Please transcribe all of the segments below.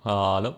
Hello.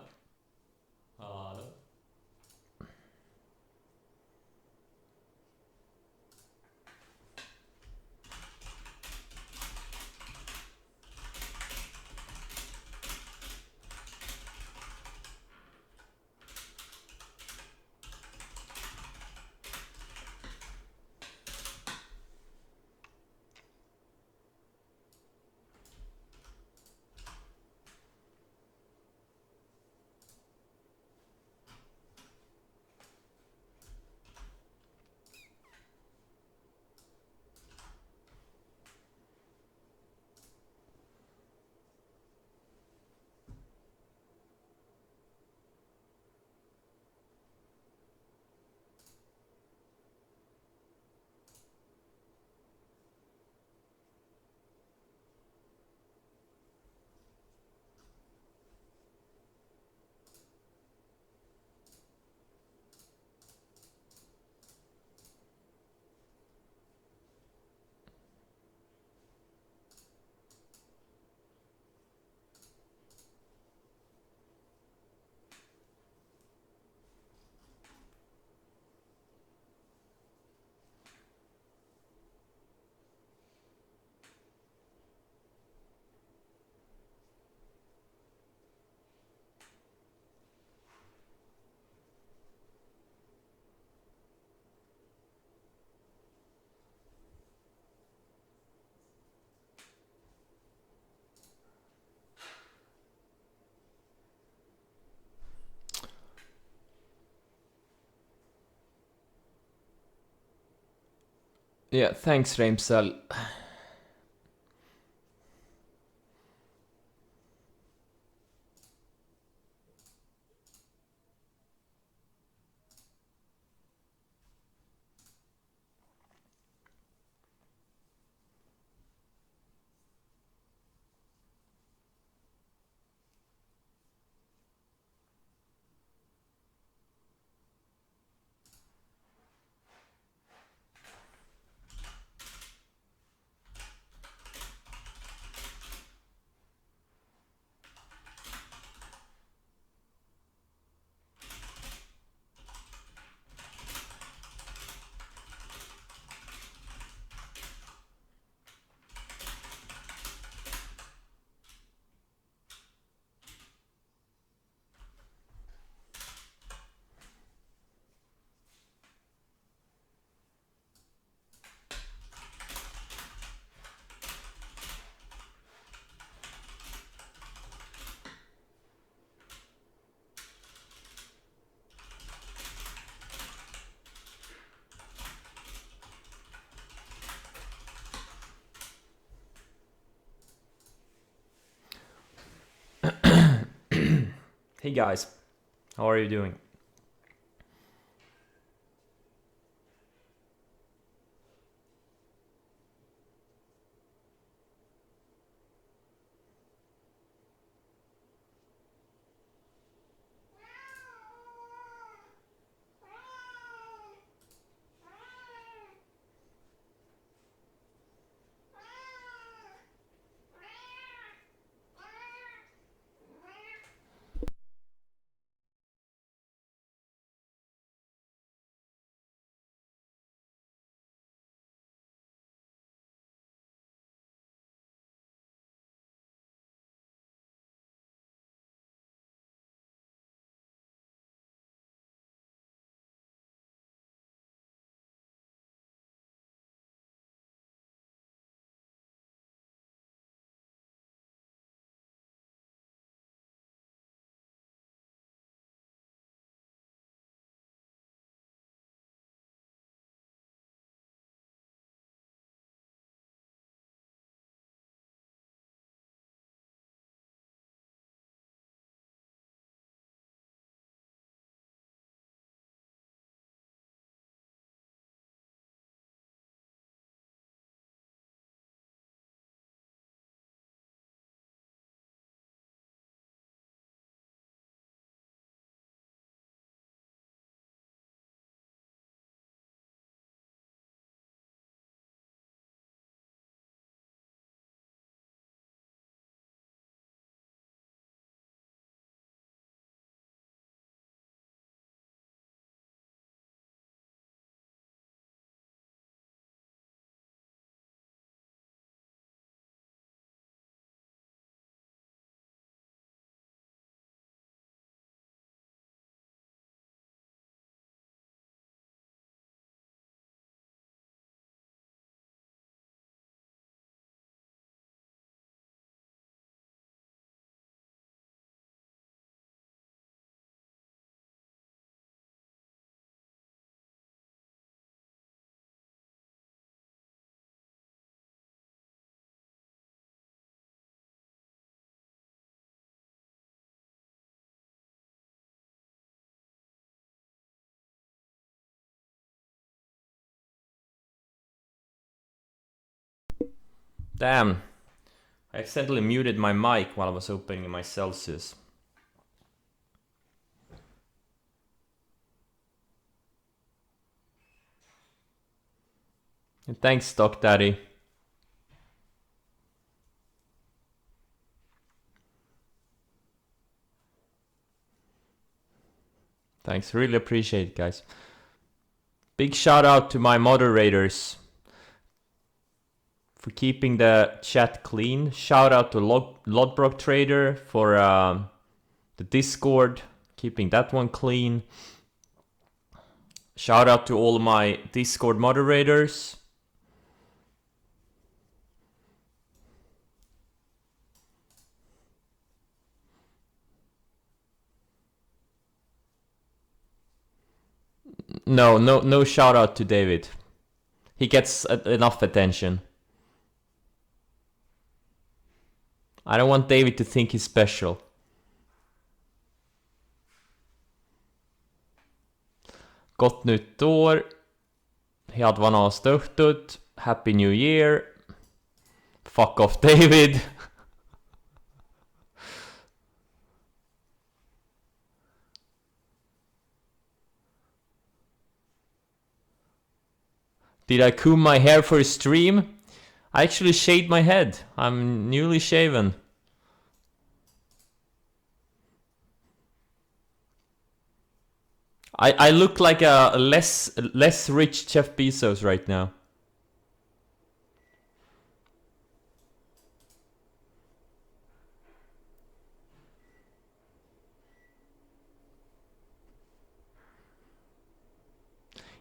Yeah, thanks, Ramsal. Hey guys, how are you doing? Damn. I accidentally muted my mic while I was opening my Celsius. And thanks, Stock Daddy. Thanks, really appreciate it, guys. Big shout out to my moderators for keeping the chat clean. Shout out to Lodbrok Trader for the Discord, keeping that one clean. Shout out to all my Discord moderators. No shout out to David. He gets enough attention. I don't want David to think he's special. Gott nytt år. Head van aastaõhtut. Happy New Year. Fuck off, David. Did I comb my hair for a stream? I actually shaved my head. I'm newly shaven. I look like a less rich Jeff Bezos right now.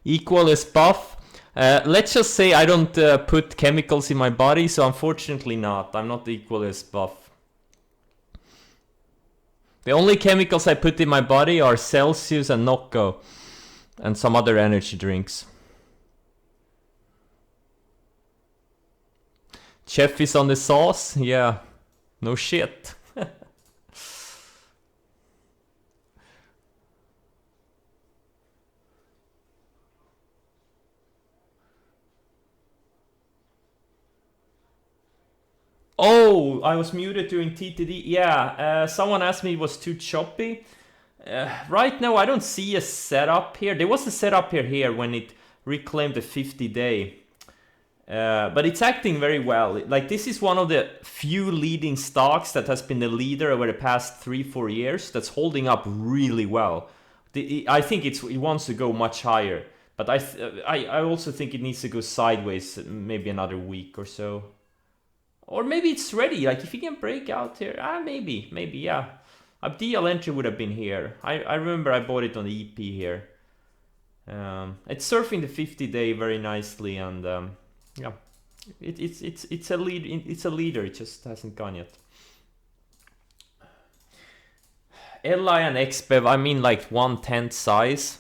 Equal as buff. Let's just say I don't put chemicals in my body, so unfortunately not. I'm not equal as buff. The only chemicals I put in my body are Celsius and Nocco, and some other energy drinks. Chef is on the sauce? Yeah, no shit. Oh, I was muted during TTD. Yeah, someone asked me it was too choppy. Right now, I don't see a setup here. There was a setup here when it reclaimed the 50-day. But it's acting very well. Like, this is one of the few leading stocks that has been the leader over the past 3-4 years that's holding up really well. I think it wants to go much higher. But I also think it needs to go sideways maybe another week or so. Or maybe it's ready, like if you can break out here, maybe, yeah. A DL entry would have been here. I remember I bought it on the EP here. It's surfing the 50-day very nicely, and yeah, it's a leader. It just hasn't gone yet. LI and XBEV, I mean like 1/10 size.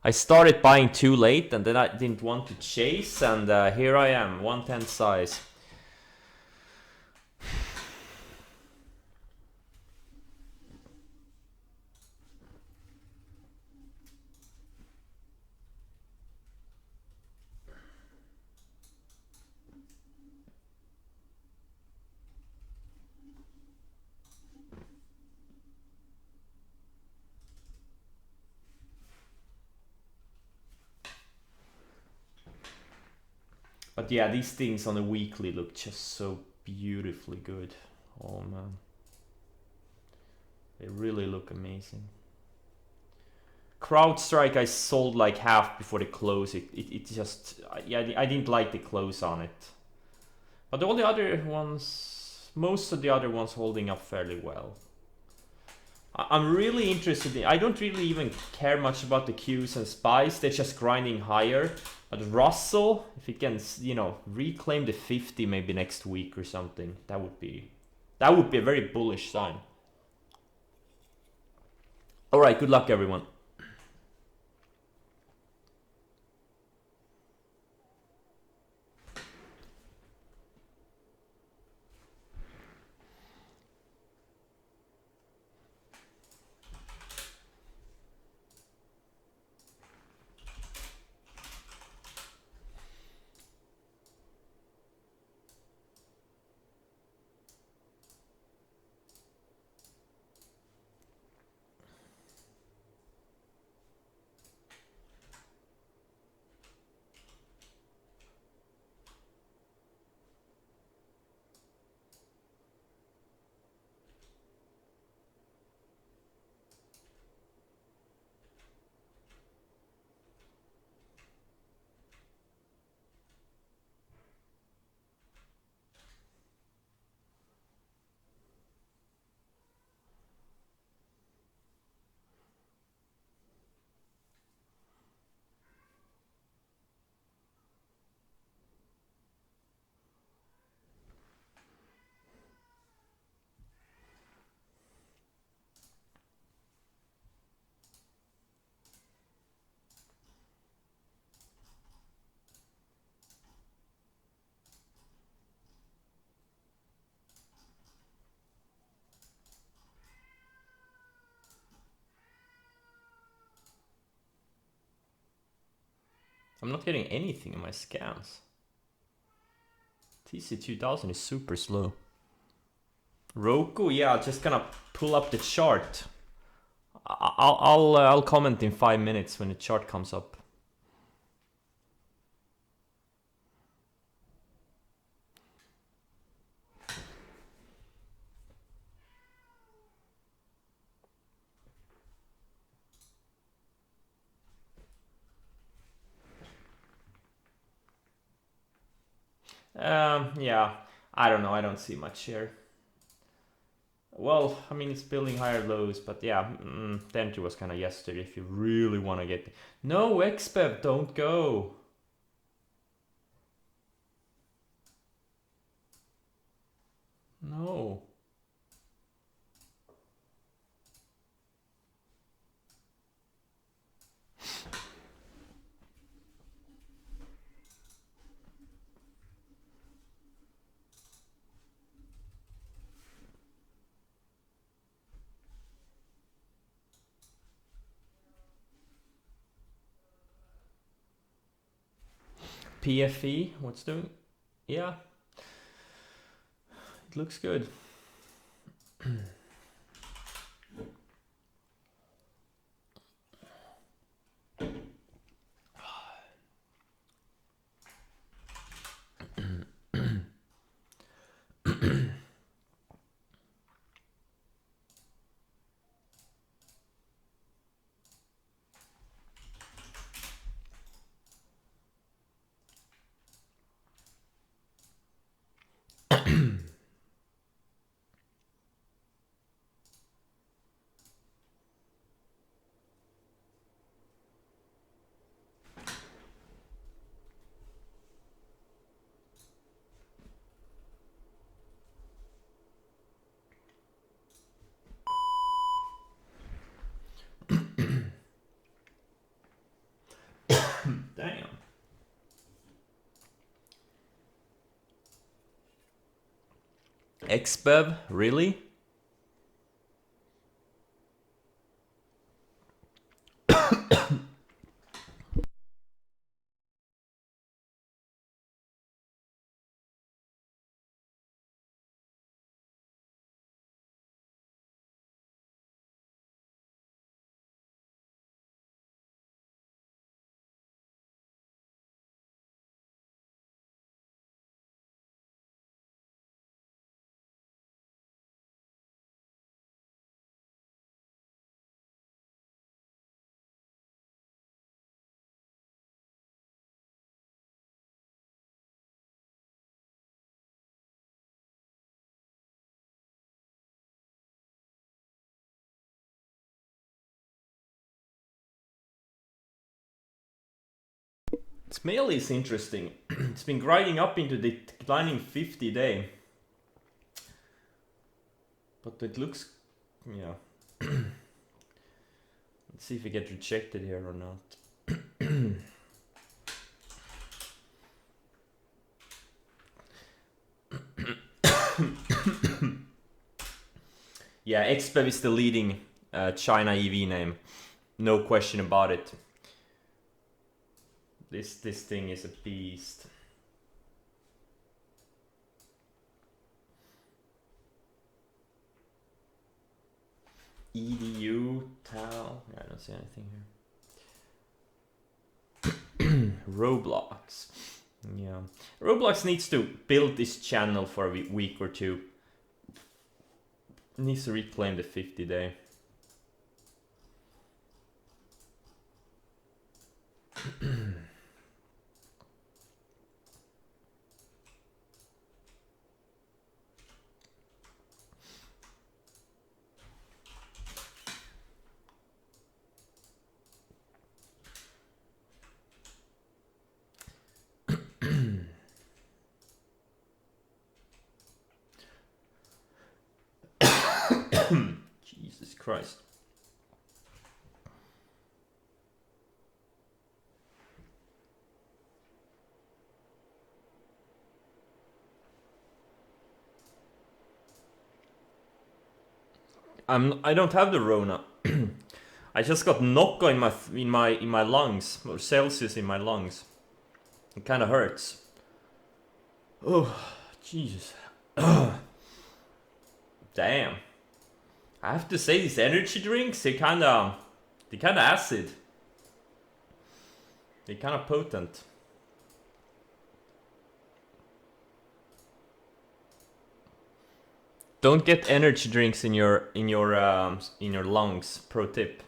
I started buying too late, and then I didn't want to chase, and here I am, 1/10 size. But yeah, these things on the weekly look just so beautifully good. Oh man. They really look amazing. CrowdStrike I sold like half before the close. It just, yeah, I didn't like the close on it. But all the other ones, most of the other ones holding up fairly well. I'm really interested in, I don't really even care much about the Qs and SPYs, they're just grinding higher. But Russell, if it can, you know, reclaim the 50 maybe next week or something, that would be a very bullish sign. All right, good luck everyone. I'm not getting anything in my scans. TC2000 is super slow. Roku, yeah, just gonna pull up the chart. I'll comment in 5 minutes when the chart comes up. Yeah, I don't know. I don't see much here. Well, I mean, it's building higher lows, but yeah, the entry was kind of yesterday if you really want to get... No, XBEV, don't go. No. PFE, what's doing? Yeah, it looks good. Damn. XBEV, really? Smail is interesting. It's been grinding up into the declining 50 day. But it looks, yeah. Let's see if we get rejected here or not. Yeah, XBEV is the leading China EV name. No question about it. This thing is a beast. EDU, TAL, I don't see anything here. Roblox. Yeah. Roblox needs to build this channel for a week or two. It needs to reclaim the 50 day. Jesus Christ. I don't have the Rona. I just got Nocco in my lungs, or Celsius in my lungs. It kind of hurts. Oh, Jesus. Damn. I have to say, these energy drinks, they kind of acid. They're kind of potent. Don't get energy drinks in your lungs. Pro tip.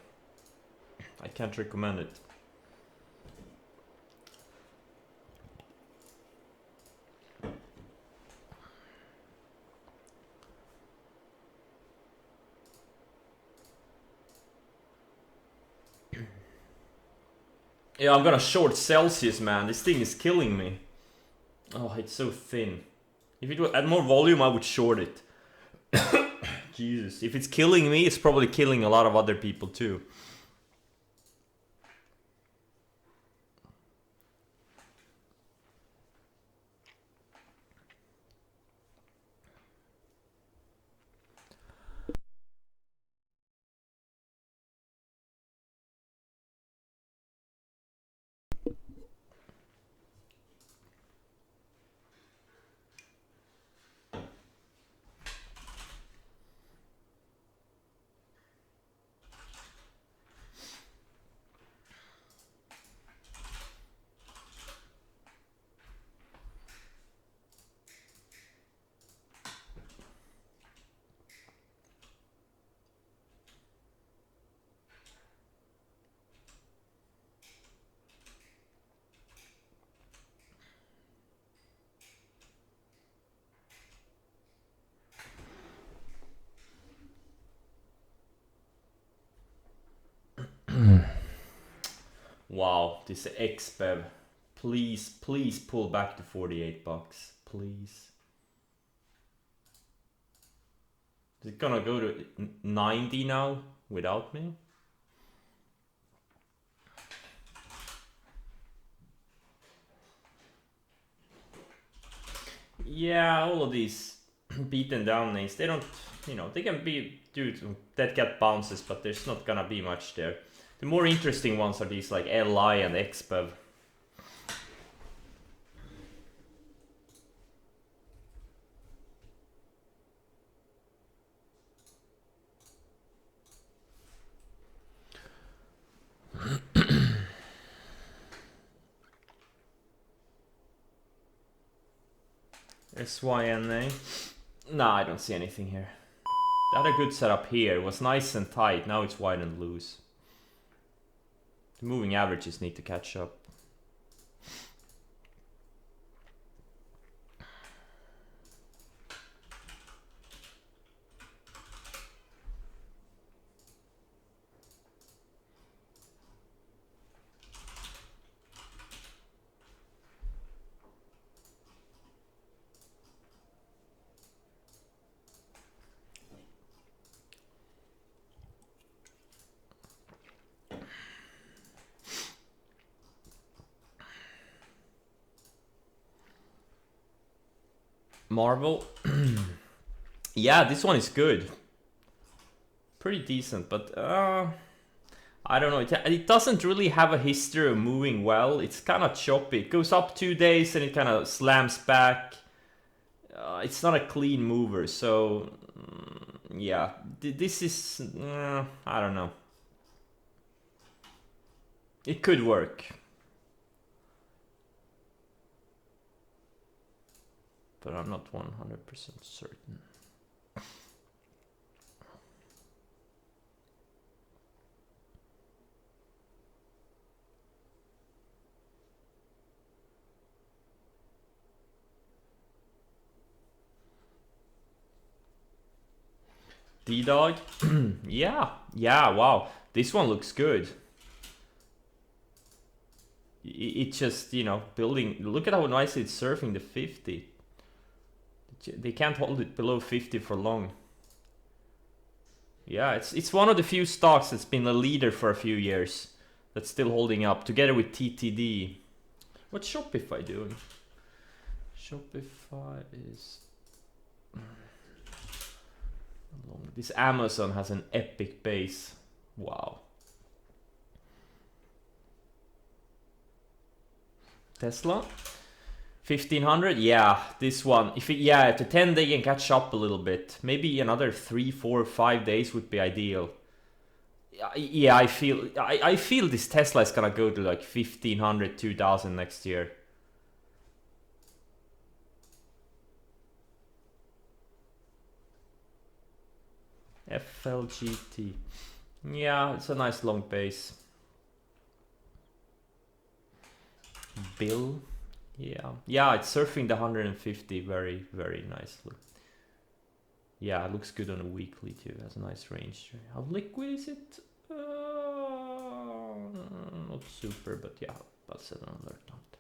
I can't recommend it. Yeah, I'm gonna short Celsius, man. This thing is killing me. Oh, it's so thin. If it would add more volume, I would short it. Jesus. If it's killing me, it's probably killing a lot of other people too. Wow, this XBEV. Please, please pull back to 48 bucks. Please. Is it gonna go to 90 now without me? Yeah, all of these beaten down names, they don't, you know, they can be due to dead cat bounces, but there's not gonna be much there. The more interesting ones are these like LI and XBEV. SYNA. Nah, I don't see anything here. They had a good setup here. It was nice and tight. Now it's wide and loose. The moving averages need to catch up. Marvel. Yeah, this one is good. Pretty decent, but I don't know. It doesn't really have a history of moving well. It's kind of choppy. It goes up 2 days and it kind of slams back. It's not a clean mover, so yeah. This is I don't know. It could work, but I'm not 100% certain. D-Dog? Yeah, wow. This one looks good. It just, you know, building. Look at how nicely it's surfing the 50. They can't hold it below 50 for long. Yeah, it's one of the few stocks that's been a leader for a few years. That's still holding up, together with TTD. What's Shopify doing? Shopify is... This Amazon has an epic base. Wow. Tesla. 1500, yeah, this one. If the 10-day can catch up a little bit, maybe another 3, 4, 5 days would be ideal. Yeah, I feel this Tesla is gonna go to like 1500, 2000 next year. FLGT. Yeah, it's a nice long base. Bill. Yeah, it's surfing the 150 very, very nicely. Yeah, it looks good on a weekly too. It has a nice range. How liquid is it? Not super, but yeah, I'll set an alert on it.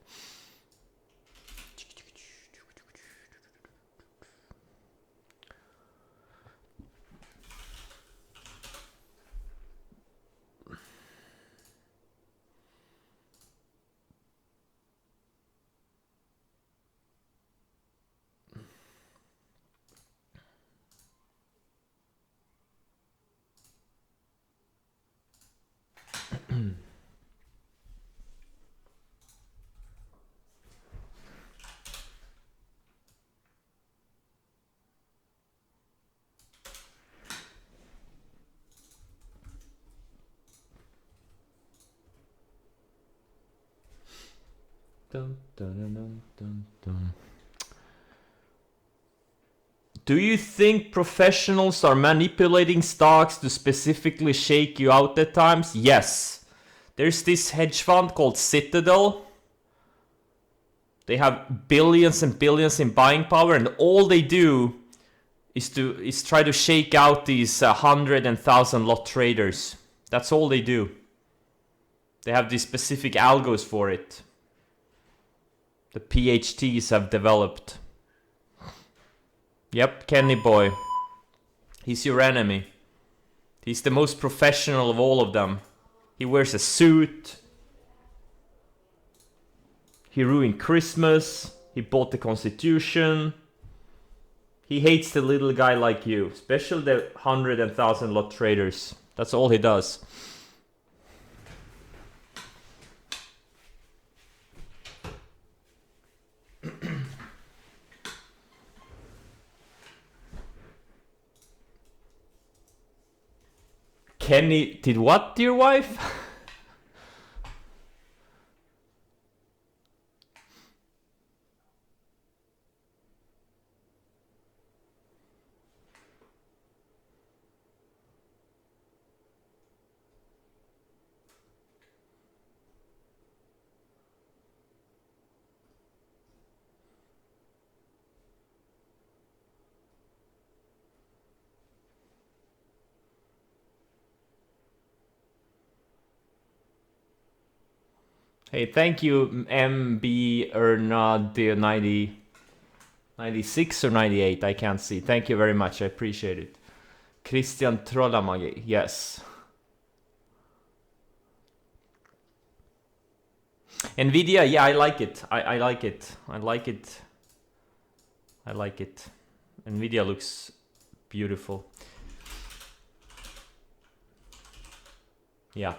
Dun, dun, dun, dun, dun. Do you think professionals are manipulating stocks to specifically shake you out at times? Yes. There's this hedge fund called Citadel. They have billions and billions in buying power, and all they do is try to shake out these 100 and 1,000 lot traders. That's all they do. They have these specific algos for it. The PhDs have developed. Yep, Kenny boy. He's your enemy. He's the most professional of all of them. He wears a suit. He ruined Christmas. He bought the Constitution. He hates the little guy like you, especially the 100 and 1,000 lot traders. That's all he does. Kenny did what, dear wife? Hey, thank you, MB Ernad 96 or 98, I can't see. Thank you very much, I appreciate it. Christian Trollamagi, yes. Nvidia, yeah, I like it. I like it. I like it. I like it. Nvidia looks beautiful. Yeah.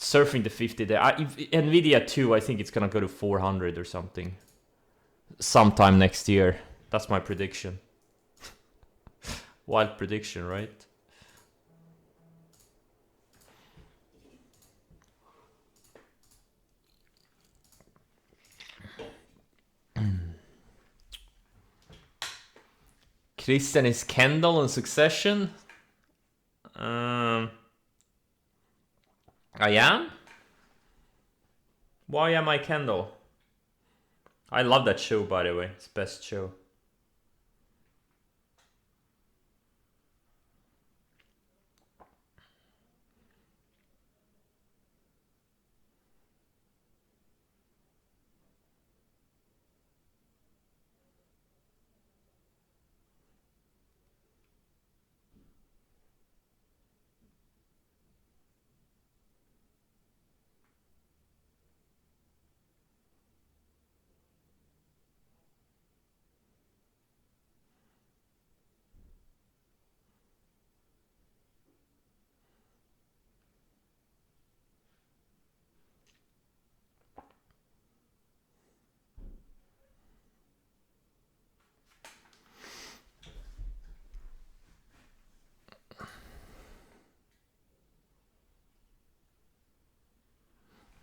Surfing the 50 there. Nvidia too, I think it's gonna go to 400 or something. Sometime next year. That's my prediction. Wild prediction, right? Christian is Kendall in Succession. I am? Why am I Kendall? I love that show, by the way. It's the best show.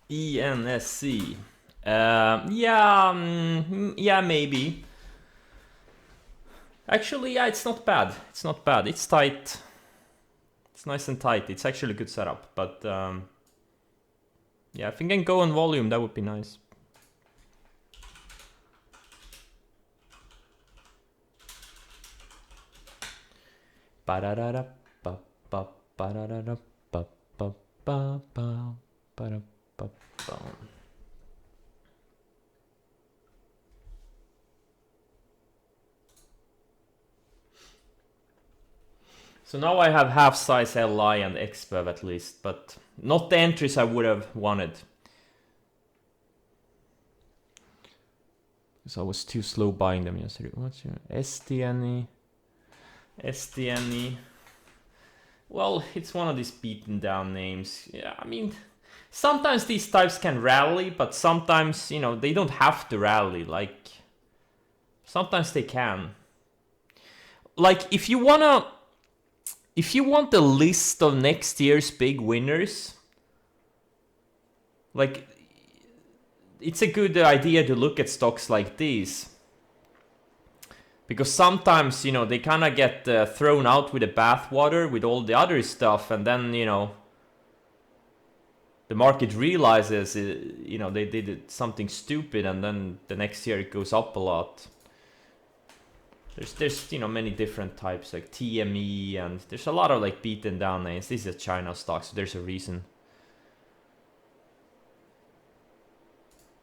ENSC. Yeah, yeah, maybe. Actually, yeah, it's not bad. It's not bad. It's tight. It's nice and tight. It's actually a good setup. But yeah, if we can go on volume, that would be nice. So now I have half size LI and XBEV at least, but not the entries I would have wanted. Because I was too slow buying them yesterday. What's your STNE? STNE. Well, it's one of these beaten down names. Yeah, I mean, sometimes these types can rally, but sometimes, you know, they don't have to rally. Like, sometimes they can. Like, if you want a list of next year's big winners, like, it's a good idea to look at stocks like these. Because sometimes, you know, they kind of get thrown out with the bathwater with all the other stuff, and then, you know, the market realizes, you know, they did something stupid, and then the next year it goes up a lot. There's you know, many different types, like TME, and there's a lot of like beaten down names. This is a China stock, so there's a reason.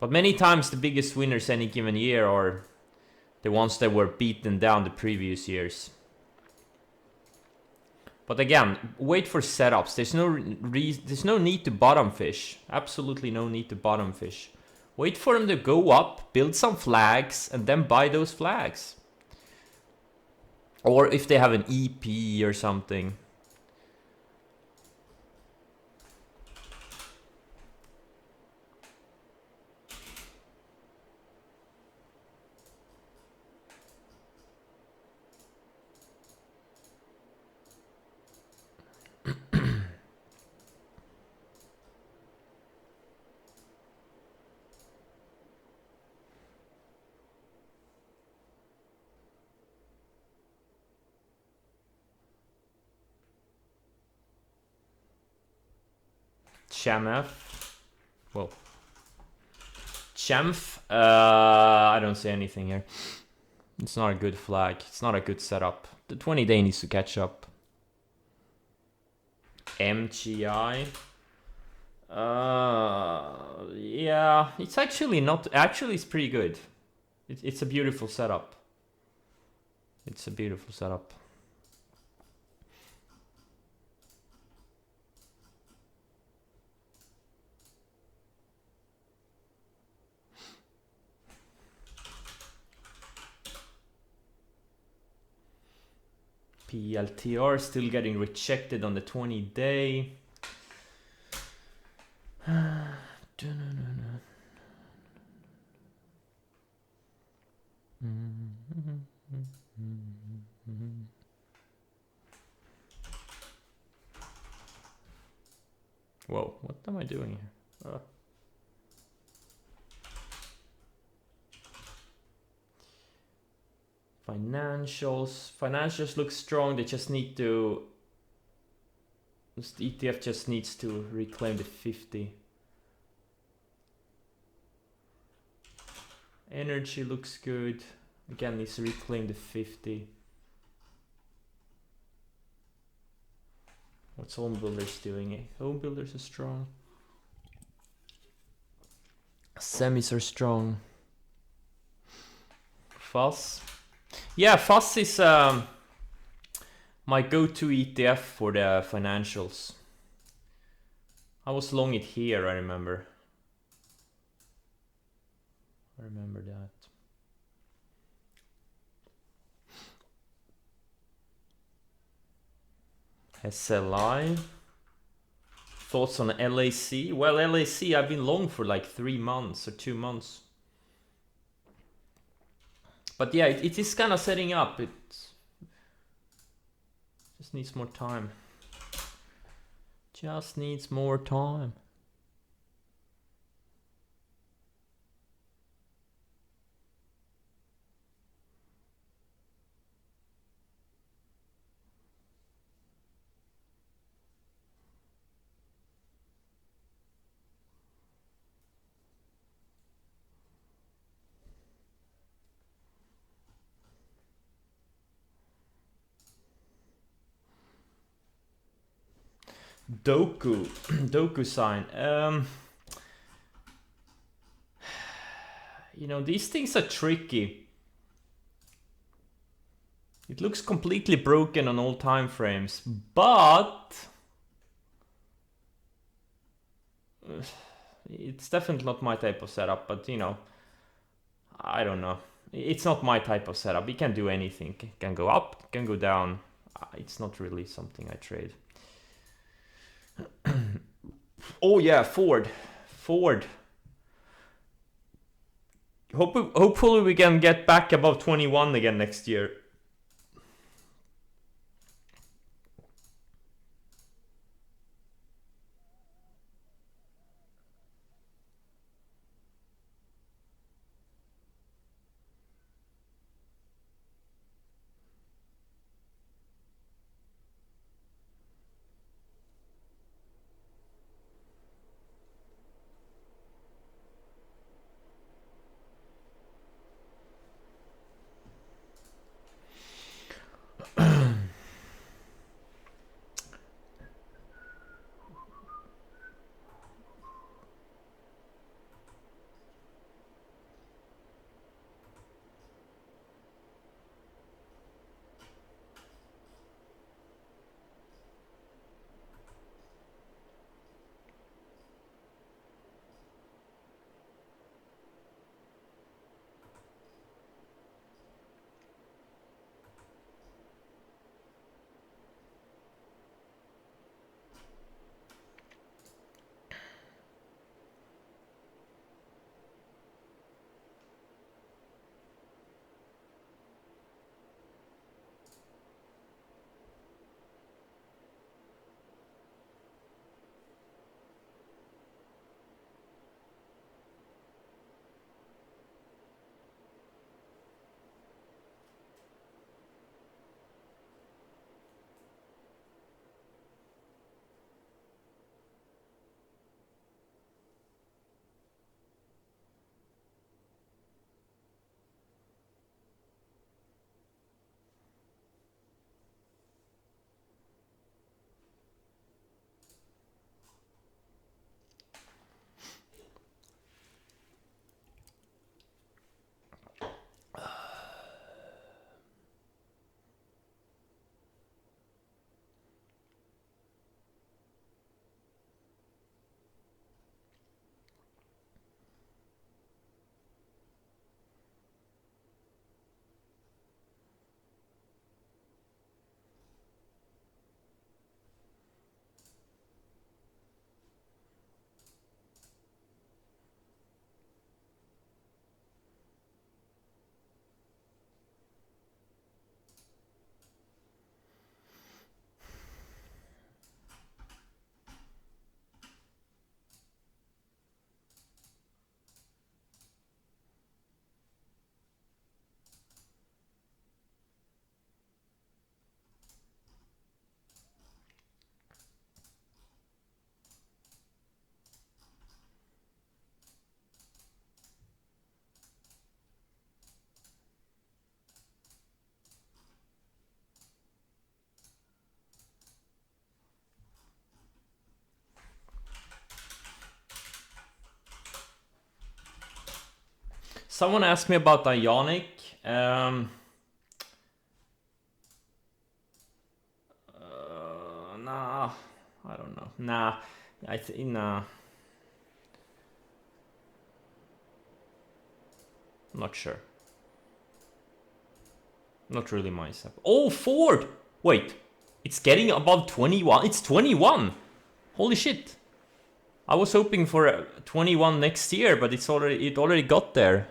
But many times the biggest winners any given year are the ones that were beaten down the previous years. But again, wait for setups. There's no need to bottom fish. Absolutely no need to bottom fish. Wait for them to go up, build some flags, and then buy those flags. Or if they have an EP or something. Chamf. Whoa. Chamf. I don't see anything here. It's not a good flag. It's not a good setup. The 20-day needs to catch up. MGI. Yeah, it's actually not. Actually, it's pretty good. It's a beautiful setup. It's a beautiful setup. PLTR still getting rejected on the 20-day. Whoa, what am I doing here? Financials look strong. They just need to. This ETF just needs to reclaim the 50. Energy looks good. Again, needs to reclaim the 50. What's home builders doing? Home builders are strong. Semis are strong. FUS. Yeah, FUS is my go-to ETF for the financials. I was long it here, I remember. I remember that. SLI. Thoughts on LAC? Well, LAC I've been long for like 3 months or 2 months. But yeah, it is kind of setting up. It just needs more time. Just needs more time. Doku. Doku sign. You know, these things are tricky. It looks completely broken on all time frames, but it's definitely not my type of setup. But you know, I don't know. It's not my type of setup. It can do anything. It can go up, it can go down. It's not really something I trade. Oh yeah, Ford. Hopefully we can get back above 21 again next year. Someone asked me about Ionic. Nah, I don't know. Nah, I think nah. Not sure. Not really my setup. Oh, Ford! Wait, it's getting above 21. It's 21. Holy shit! I was hoping for 21 next year, but it already got there.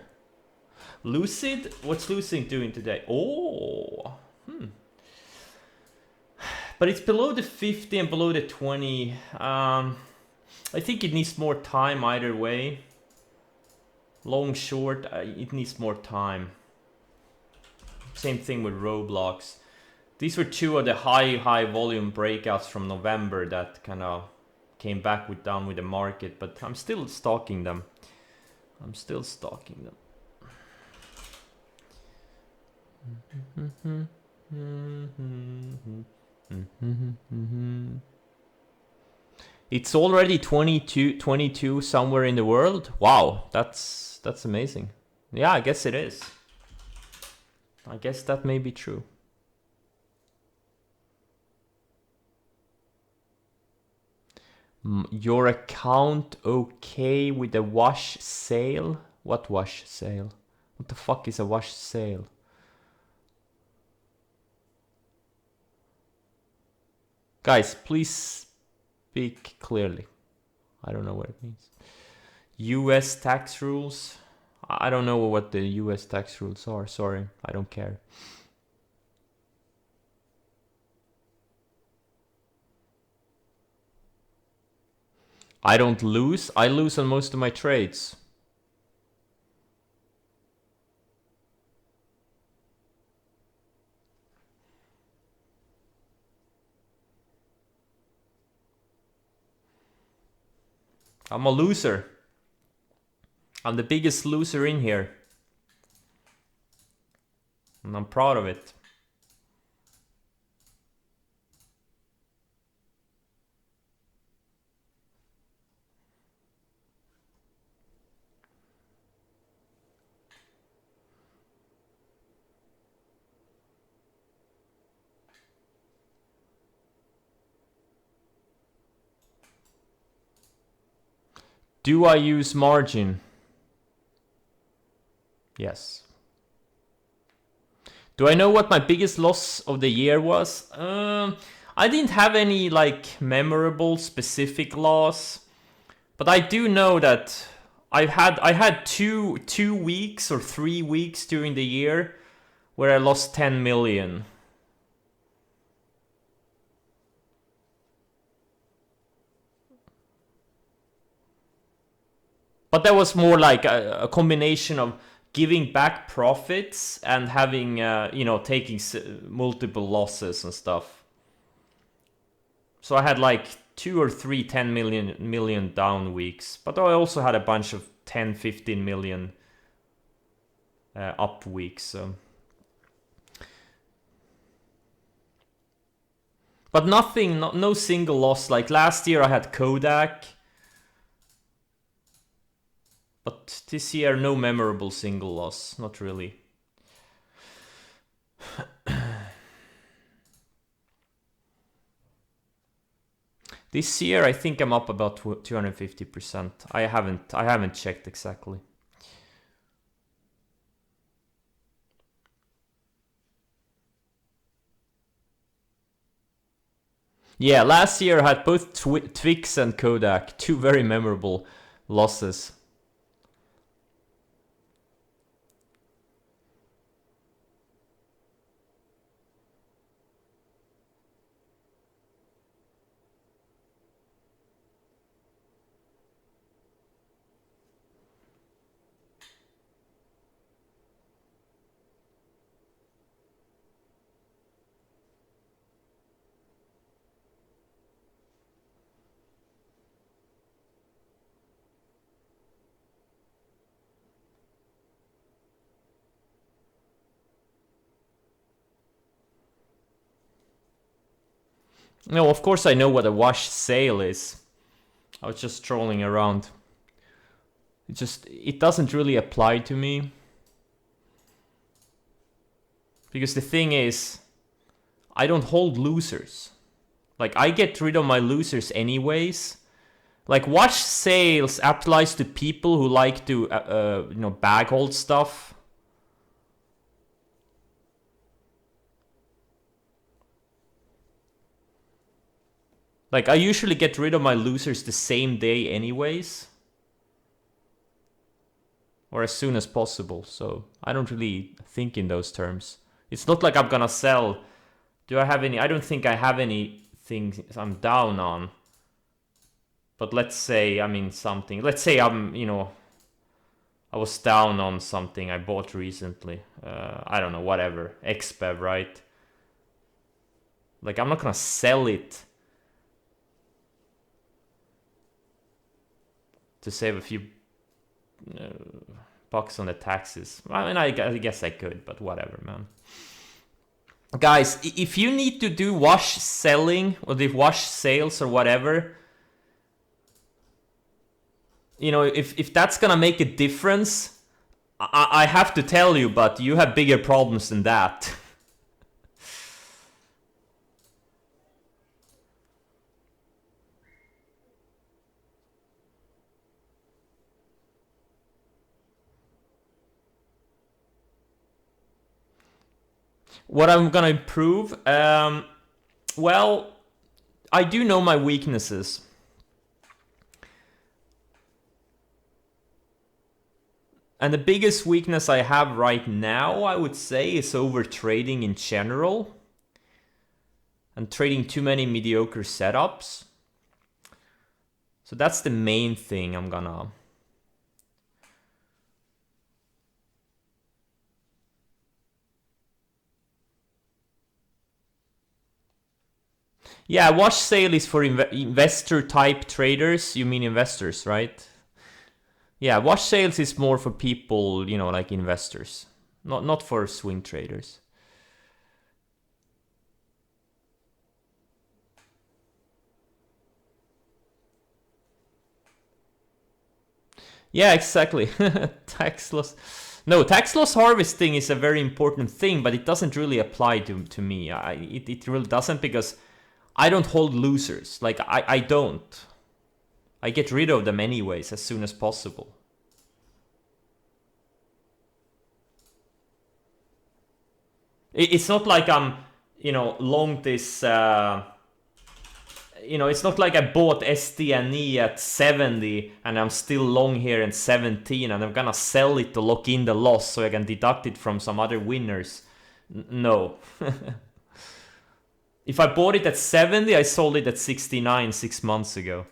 Lucid? What's Lucid doing today? Oh, but it's below the 50 and below the 20. I think it needs more time either way. Long, short, it needs more time. Same thing with Roblox. These were two of the high volume breakouts from November that kind of came back down with the market, but I'm still stalking them. It's already 22 somewhere in the world. Wow, that's amazing. Yeah, I guess it is. I guess that may be true. Your account okay with the wash sale? What wash sale? What the fuck is a wash sale? Guys, please speak clearly. I don't know what it means. US tax rules? I don't know what the US tax rules are. Sorry, I don't care. I don't lose. I lose on most of my trades. I'm a loser. I'm the biggest loser in here. And I'm proud of it. Do I use margin? Yes. Do I know what my biggest loss of the year was? I didn't have any like memorable specific loss, but I do know that I had two weeks or 3 weeks during the year where I lost 10 million. But that was more like a combination of giving back profits and having, taking multiple losses and stuff. So I had like 2 or 3 10 million down weeks. But I also had a bunch of 10, 15 million up weeks. So. But nothing, no single loss. Like last year I had Kodak. But this year, no memorable single loss. Not really. This year, I think I'm up about 250%. I haven't checked exactly. Yeah, last year I had both Twix and Kodak. Two very memorable losses. No, of course I know what a wash sale is. I was just trolling around. It doesn't really apply to me. Because the thing is, I don't hold losers. Like, I get rid of my losers anyways. Like, wash sales applies to people who like to, bag hold stuff. Like, I usually get rid of my losers the same day anyways. Or as soon as possible, so I don't really think in those terms. It's not like I'm gonna sell. Do I have any? I don't think I have anything I'm down on. But let's say I'm in something. Let's say I'm, I was down on something I bought recently. I don't know, whatever. XBEV, right? Like, I'm not gonna sell it to save a few bucks on the taxes. I mean, I guess I could, but whatever, man. Guys, if you need to do wash selling or the wash sales or whatever, you know, if that's gonna make a difference, I have to tell you, but you have bigger problems than that. What I'm gonna improve? Well, I do know my weaknesses. And the biggest weakness I have right now, I would say, is over trading in general. And trading too many mediocre setups. So that's the main thing I'm gonna... Yeah, wash sale is for investor type traders. You mean investors, right? Yeah, wash sales is more for people, you know, like investors. Not for swing traders. Yeah, exactly. Tax loss. No, tax loss harvesting is a very important thing, but it doesn't really apply to me. It really doesn't, because I don't hold losers. Like, I don't. I get rid of them anyways as soon as possible. It's not like I'm, you know, long this... you know, it's not like I bought SDNE at 70 and I'm still long here at 17 and I'm gonna sell it to lock in the loss so I can deduct it from some other winners. No. If I bought it at 70, I sold it at 69 6 months ago.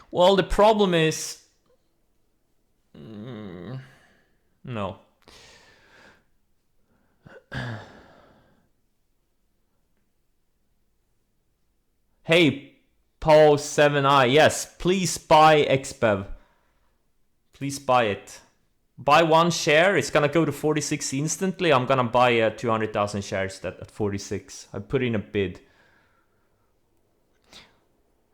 Well, the problem is... no. Hey, Paul7i, yes, please buy XBEV. Please buy it. Buy one share, it's gonna go to 46 instantly. I'm gonna buy 200,000 shares at 46. I put in a bid.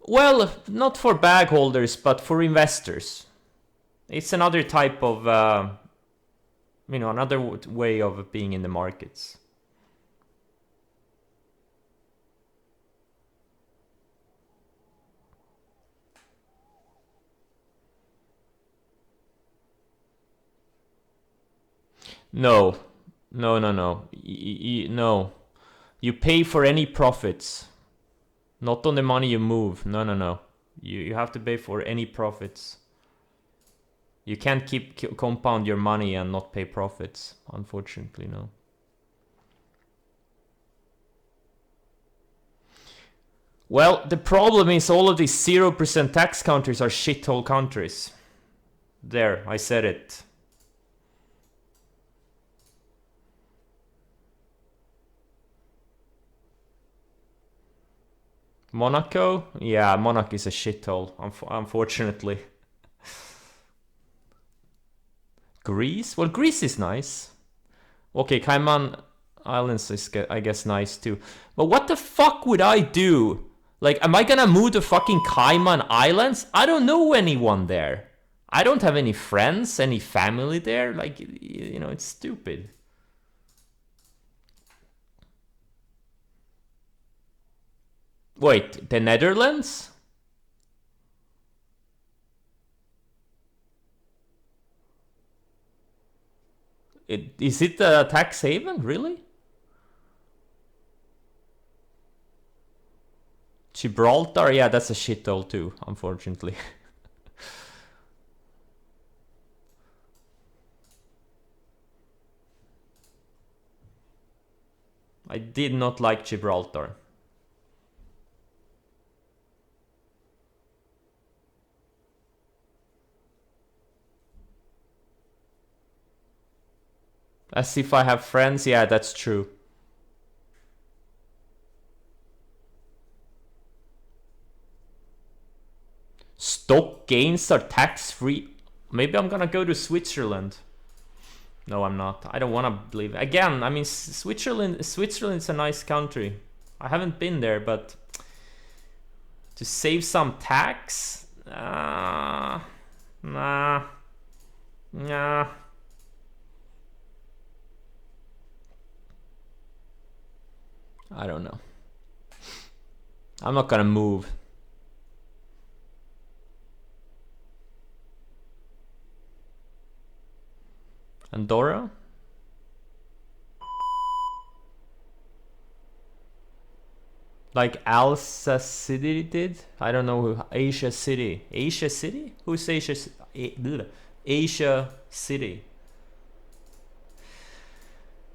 Well, not for bag holders, but for investors. It's another type of, you know, another way of being in the markets. No, no, no, no, no. You pay for any profits, not on the money you move. No, no, no. You have to pay for any profits. You can't compound your money and not pay profits, unfortunately, no. Well, the problem is all of these 0% tax countries are shithole countries. There, I said it. Monaco? Yeah, Monaco is a shithole, unfortunately. Greece? Well, Greece is nice. Okay, Cayman Islands is, I guess, nice too. But what the fuck would I do? Like, am I gonna move to fucking Cayman Islands? I don't know anyone there. I don't have any friends, any family there. Like, you know, it's stupid. Wait, the Netherlands? Is it a tax haven, really? Gibraltar? Yeah, that's a shithole too, unfortunately. I did not like Gibraltar. As if I have friends? Yeah, that's true. Stock gains are tax-free. Maybe I'm gonna go to Switzerland. No, I'm not. I don't want to believe. Again, I mean, Switzerland's a nice country. I haven't been there, but to save some tax? Nah. I don't know. I'm not gonna move. Andorra? Like Alsace City did? I don't know who. Asia City. Asia City? Who's Asia? Asia City.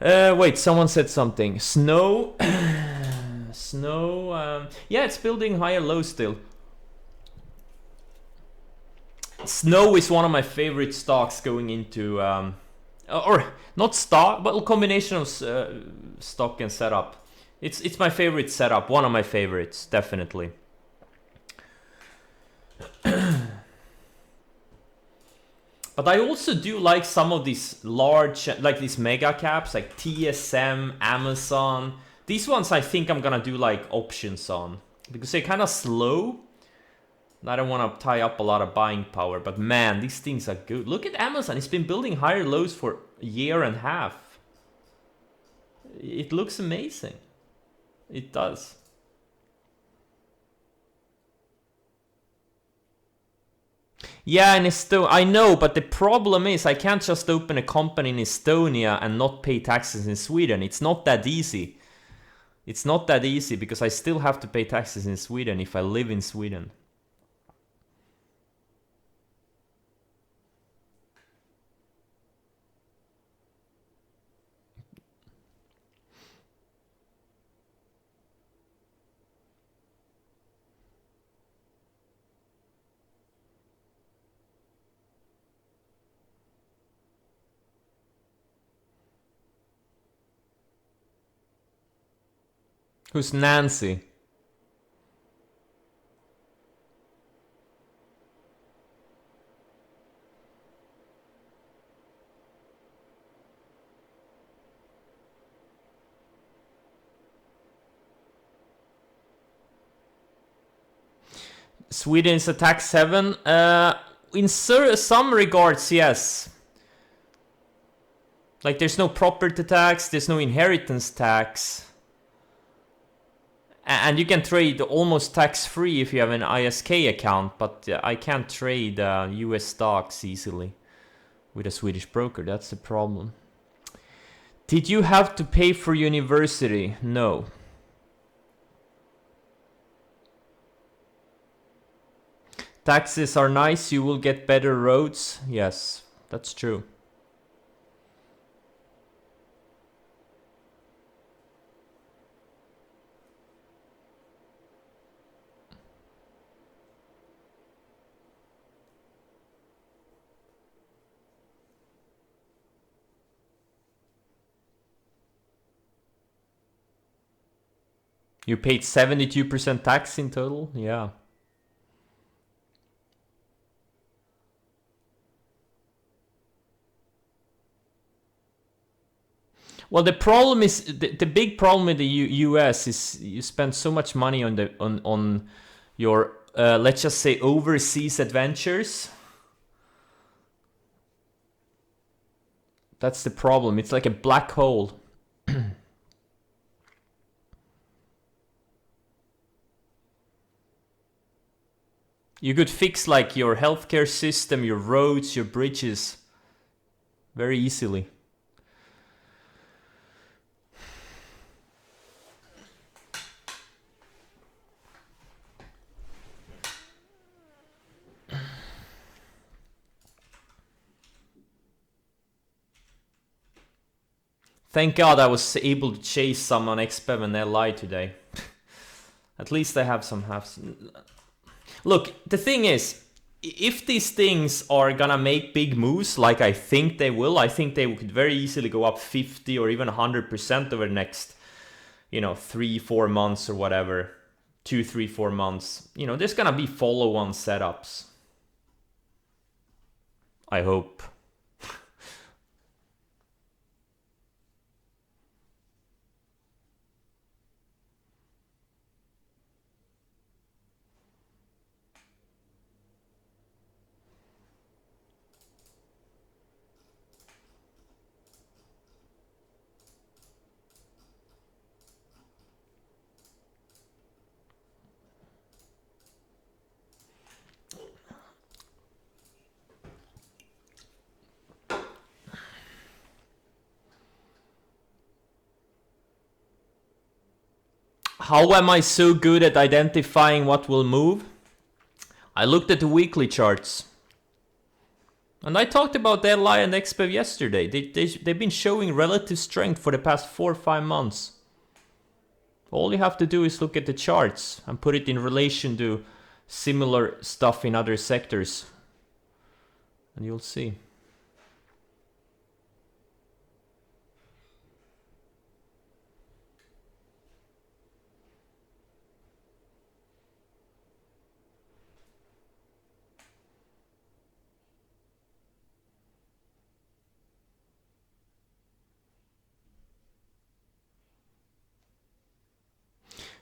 Wait, someone said something. Snow. Snow. Yeah, it's building higher low still. Snow is one of my favorite stocks going into. Or not stock, but a combination of stock and setup. It's my favorite setup, one of my favorites, definitely. But I also do like some of these large, like these mega caps, like TSM, Amazon. These ones I think I'm gonna do like options on, because they're kind of slow. I don't want to tie up a lot of buying power, but man, these things are good. Look at Amazon, it's been building higher lows for a year and a half. It looks amazing. It does. Yeah, in Estonia, I know, but the problem is I can't just open a company in Estonia and not pay taxes in Sweden. It's not that easy. It's not that easy because I still have to pay taxes in Sweden if I live in Sweden. Who's Nancy? Sweden is a tax heaven. In some regards, yes. Like there's no property tax, there's no inheritance tax. And you can trade almost tax-free if you have an ISK account, but I can't trade US stocks easily with a Swedish broker. That's the problem. Did you have to pay for university? No. Taxes are nice, you will get better roads. Yes, that's true. You paid 72% tax in total? Yeah. Well, the problem is the big problem with the US is you spend so much money on the on your let's just say overseas adventures. That's the problem. It's like a black hole. You could fix like your healthcare system, your roads, your bridges very easily. Thank God I was able to chase some on XBEV and LI today. At least I have some halves. Look, the thing is, if these things are gonna make big moves, like I think they will, I think they could very easily go up 50 or even 100% over the next, 3-4 months or whatever. 2, 3, 4 months, you know, there's gonna be follow-on setups. I hope. How am I so good at identifying what will move? I looked at the weekly charts. And I talked about the LI and XPEV yesterday. They've been showing relative strength for the past 4 or 5 months. All you have to do is look at the charts and put it in relation to similar stuff in other sectors. And you'll see.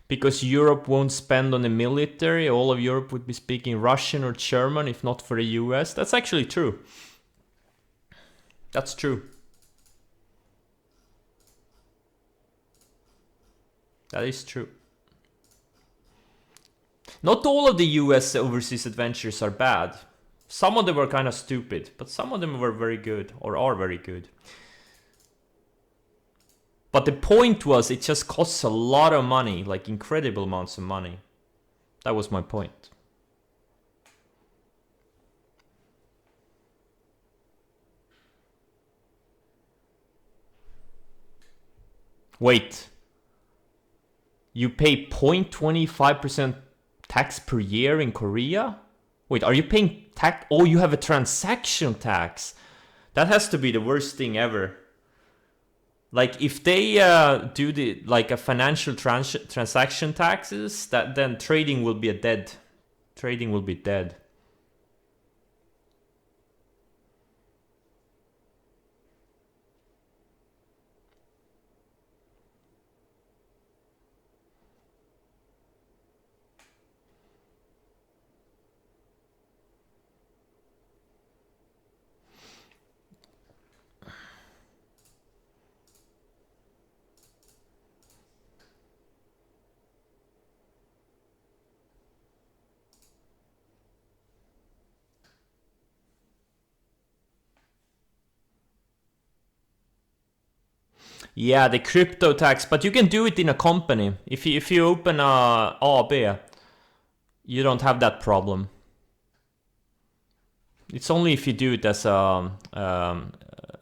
Because Europe won't spend on the military, all of Europe would be speaking Russian or German if not for the US. That's actually true. That's true. That is true. Not all of the US overseas adventures are bad. Some of them were kind of stupid, but some of them were very good, or are very good. But the point was, it just costs a lot of money, like incredible amounts of money. That was my point. Wait. You pay 0.25% tax per year in Korea? Wait, are you paying tax? Oh, you have a transaction tax. That has to be the worst thing ever. Like if they do the like a financial transaction taxes, then trading will be dead. Trading will be dead. Yeah, the crypto tax, but you can do it in a company. If you open a AB, you don't have that problem. It's only if you do it as a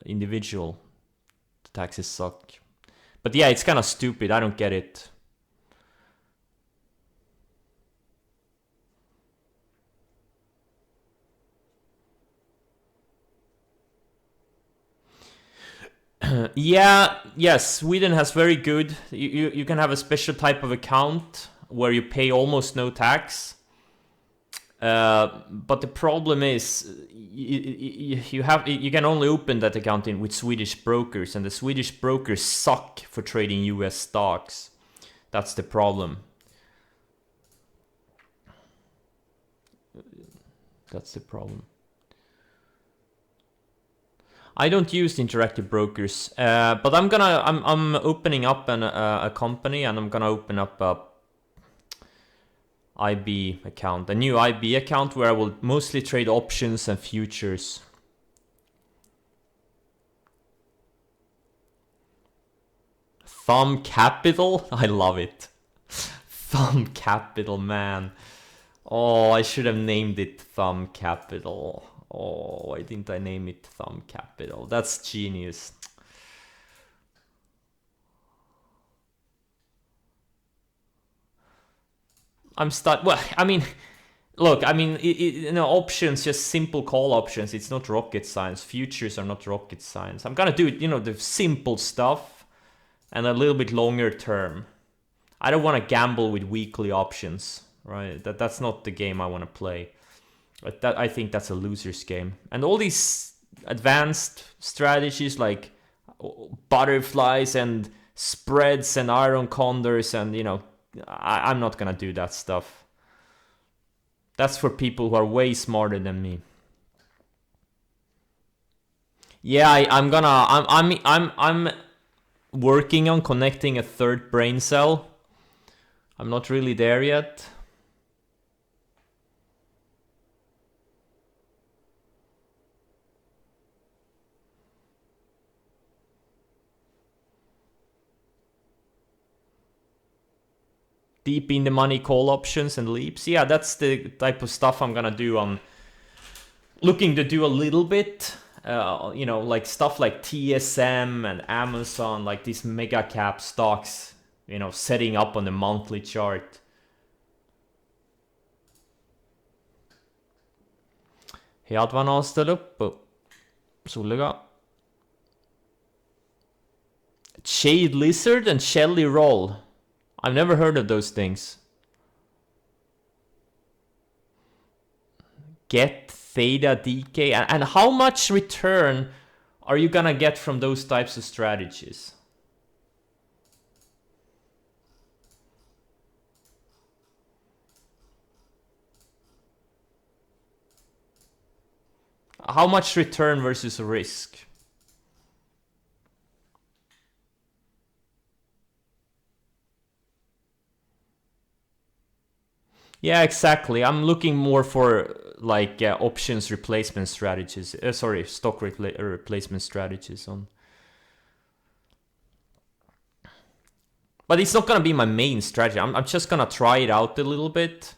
individual, the taxes suck. But yeah, it's kind of stupid. I don't get it. Yeah, yes, Sweden has very good. You can have a special type of account where you pay almost no tax. But the problem is you can only open that account with Swedish brokers, and the Swedish brokers suck for trading US stocks. That's the problem. That's the problem. I don't use interactive brokers, but I'm opening up a company, and I'm gonna open up a IB account, a new IB account where I will mostly trade options and futures. Thumb Capital? I love it. Thumb Capital, man. Oh, I should have named it Thumb Capital. Oh, why didn't I name it Thumb Capital? That's genius. I'm stuck. Well, I mean, look, I mean, options, just simple call options. It's not rocket science. Futures are not rocket science. I'm gonna do it, the simple stuff and a little bit longer term. I don't want to gamble with weekly options, right? That's not the game I want to play. But I think that's a loser's game. And all these advanced strategies like butterflies and spreads and iron condors and, I'm not gonna do that stuff. That's for people who are way smarter than me. Yeah, I'm working on connecting a third brain cell. I'm not really there yet. Deep in the money call options and leaps. Yeah, that's the type of stuff I'm gonna do. I'm looking to do a little bit. Like stuff like TSM and Amazon, like these mega cap stocks, setting up on the monthly chart. Head van å ställa upp på soliga. Shade Lizard and Shelly Roll. I've never heard of those things. Get Theta DK. And how much return are you gonna get from those types of strategies? How much return versus risk? Yeah, exactly. I'm looking more for like options replacement strategies. Stock replacement strategies on. But it's not gonna be my main strategy. I'm just gonna try it out a little bit,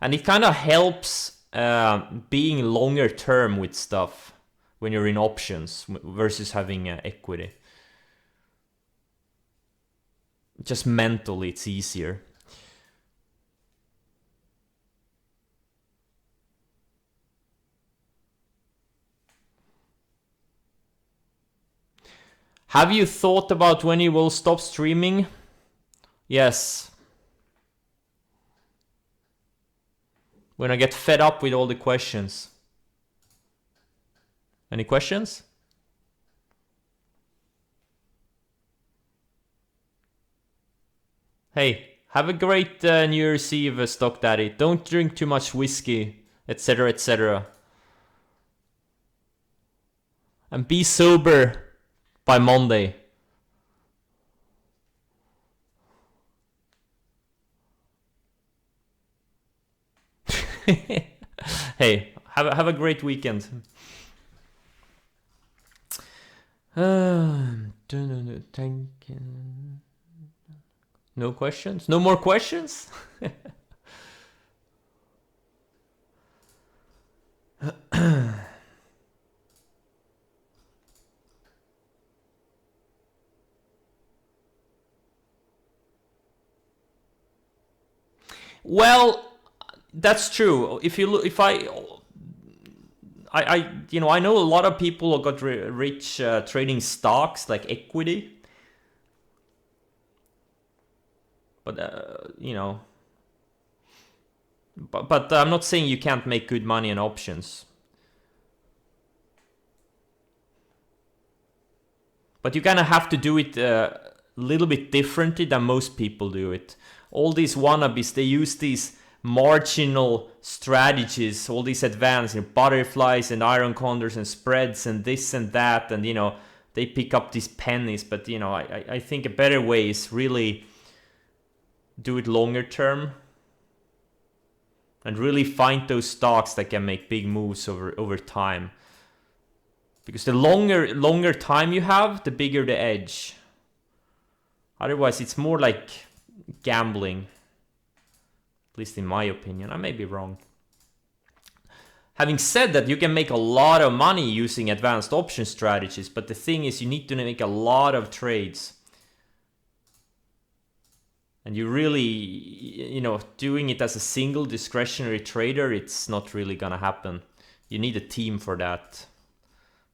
and it kind of helps being longer term with stuff when you're in options versus having equity. Just mentally, it's easier. Have you thought about when you will stop streaming? Yes. When I get fed up with all the questions. Any questions? Hey, have a great New Year's Eve, Stock Daddy. Don't drink too much whiskey, etc., etc. And be sober by Monday. Hey, have a great weekend. No questions? No more questions? Well, that's true. If you look, I know a lot of people who got rich trading stocks like equity, but but I'm not saying you can't make good money in options. But you kind of have to do it a little bit differently than most people do it. All these wannabes, they use these marginal strategies, all these advanced, butterflies and iron condors and spreads and this and that, and they pick up these pennies. But I think a better way is really do it longer term and really find those stocks that can make big moves over time. Because the longer time you have, the bigger the edge. Otherwise, it's more like gambling. At least in my opinion. I may be wrong. Having said that, you can make a lot of money using advanced option strategies, but the thing is you need to make a lot of trades. And you really, doing it as a single discretionary trader, it's not really gonna happen. You need a team for that.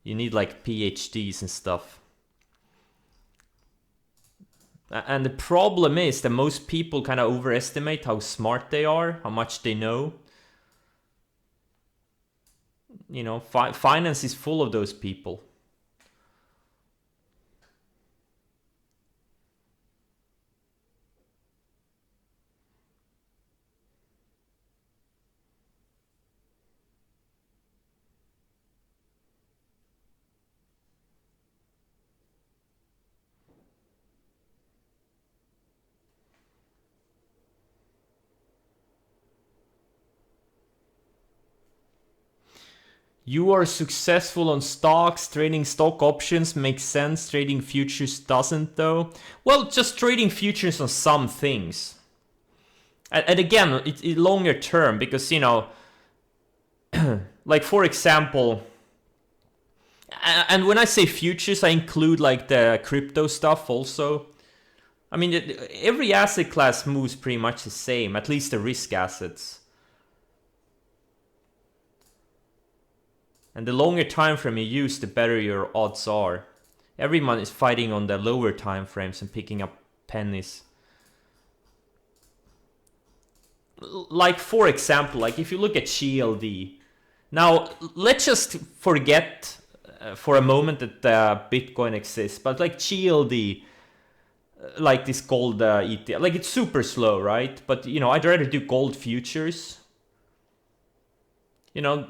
You need like PhDs and stuff. And the problem is that most people kind of overestimate how smart they are, how much they know. You know, finance is full of those people. You are successful on stocks, trading stock options makes sense, trading futures doesn't though. Well, just trading futures on some things. And again, it's longer term because, you know, like for example, and when I say futures, I include like the crypto stuff also. I mean, every asset class moves pretty much the same, at least the risk assets. And the longer time frame you use, the better your odds are. Everyone is fighting on the lower time frames and picking up pennies. Like for example, like if you look at GLD. Now, let's just forget for a moment that Bitcoin exists, but like GLD, like this gold ETF, like it's super slow, right? But you know, I'd rather do gold futures. You know,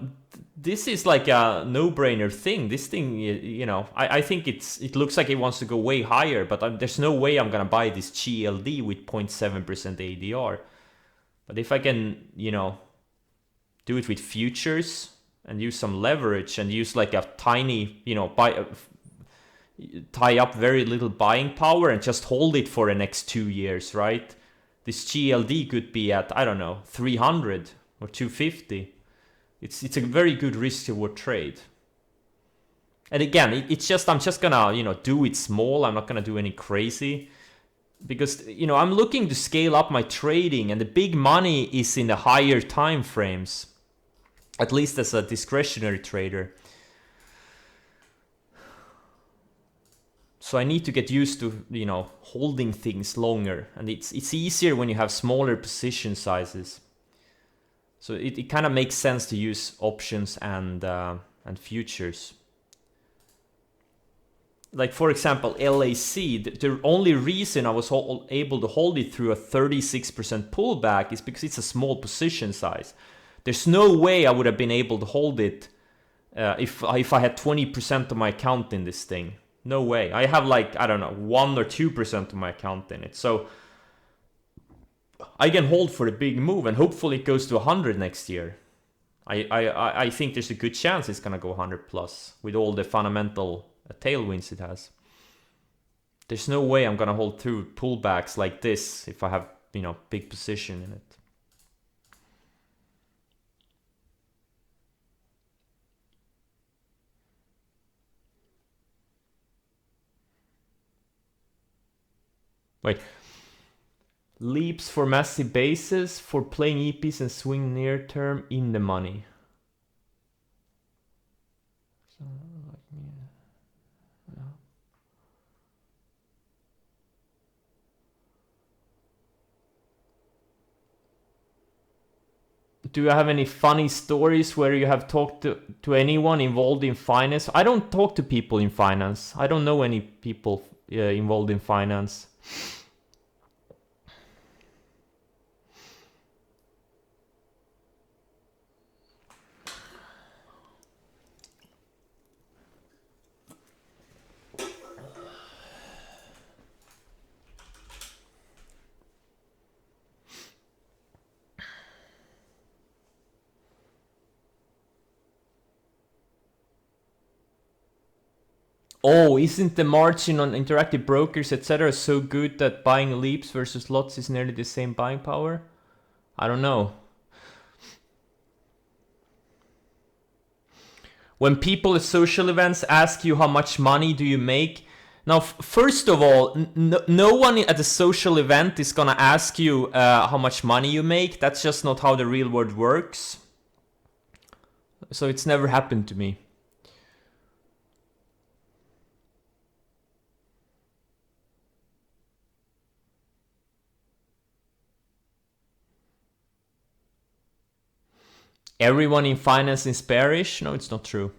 this is like a no-brainer thing. This thing, you know, I think it looks like it wants to go way higher, but there's no way I'm gonna buy this GLD with 0.7% ADR. But if I can, you know, do it with futures and use some leverage and use like a tiny, you know, tie up very little buying power and just hold it for the next 2 years, right? This GLD could be at, I don't know, 300 or 250. It's a very good risk reward trade. And again, it's just, I'm just gonna, you know, do it small. I'm not gonna do any crazy. Because, you know, I'm looking to scale up my trading, and the big money is in the higher time frames. At least as a discretionary trader. So I need to get used to, you know, holding things longer. And it's easier when you have smaller position sizes. So it kind of makes sense to use options and futures. Like for example, LAC, the only reason I was able to hold it through a 36% pullback is because it's a small position size. There's no way I would have been able to hold it if I had 20% of my account in this thing. No way. I have like, I don't know, 1 or 2% of my account in it. So I can hold for the big move, and hopefully it goes to 100 next year. I think there's a good chance it's gonna go 100 plus with all the fundamental tailwinds it has. There's no way I'm gonna hold through pullbacks like this if I have, you know, big position in it. Wait. Leaps for massive bases for playing EPs and swing near term in the money. Do you have any funny stories where you have talked to anyone involved in finance? I don't talk to people in finance. I don't know any people involved in finance. Oh, isn't the margin on interactive brokers, etc., so good that buying leaps versus lots is nearly the same buying power? I don't know. When people at social events ask you how much money do you make, now first of all, no one at a social event is gonna ask you how much money you make. That's just not how the real world works. So it's never happened to me. Everyone in finance is bearish? No, it's not true.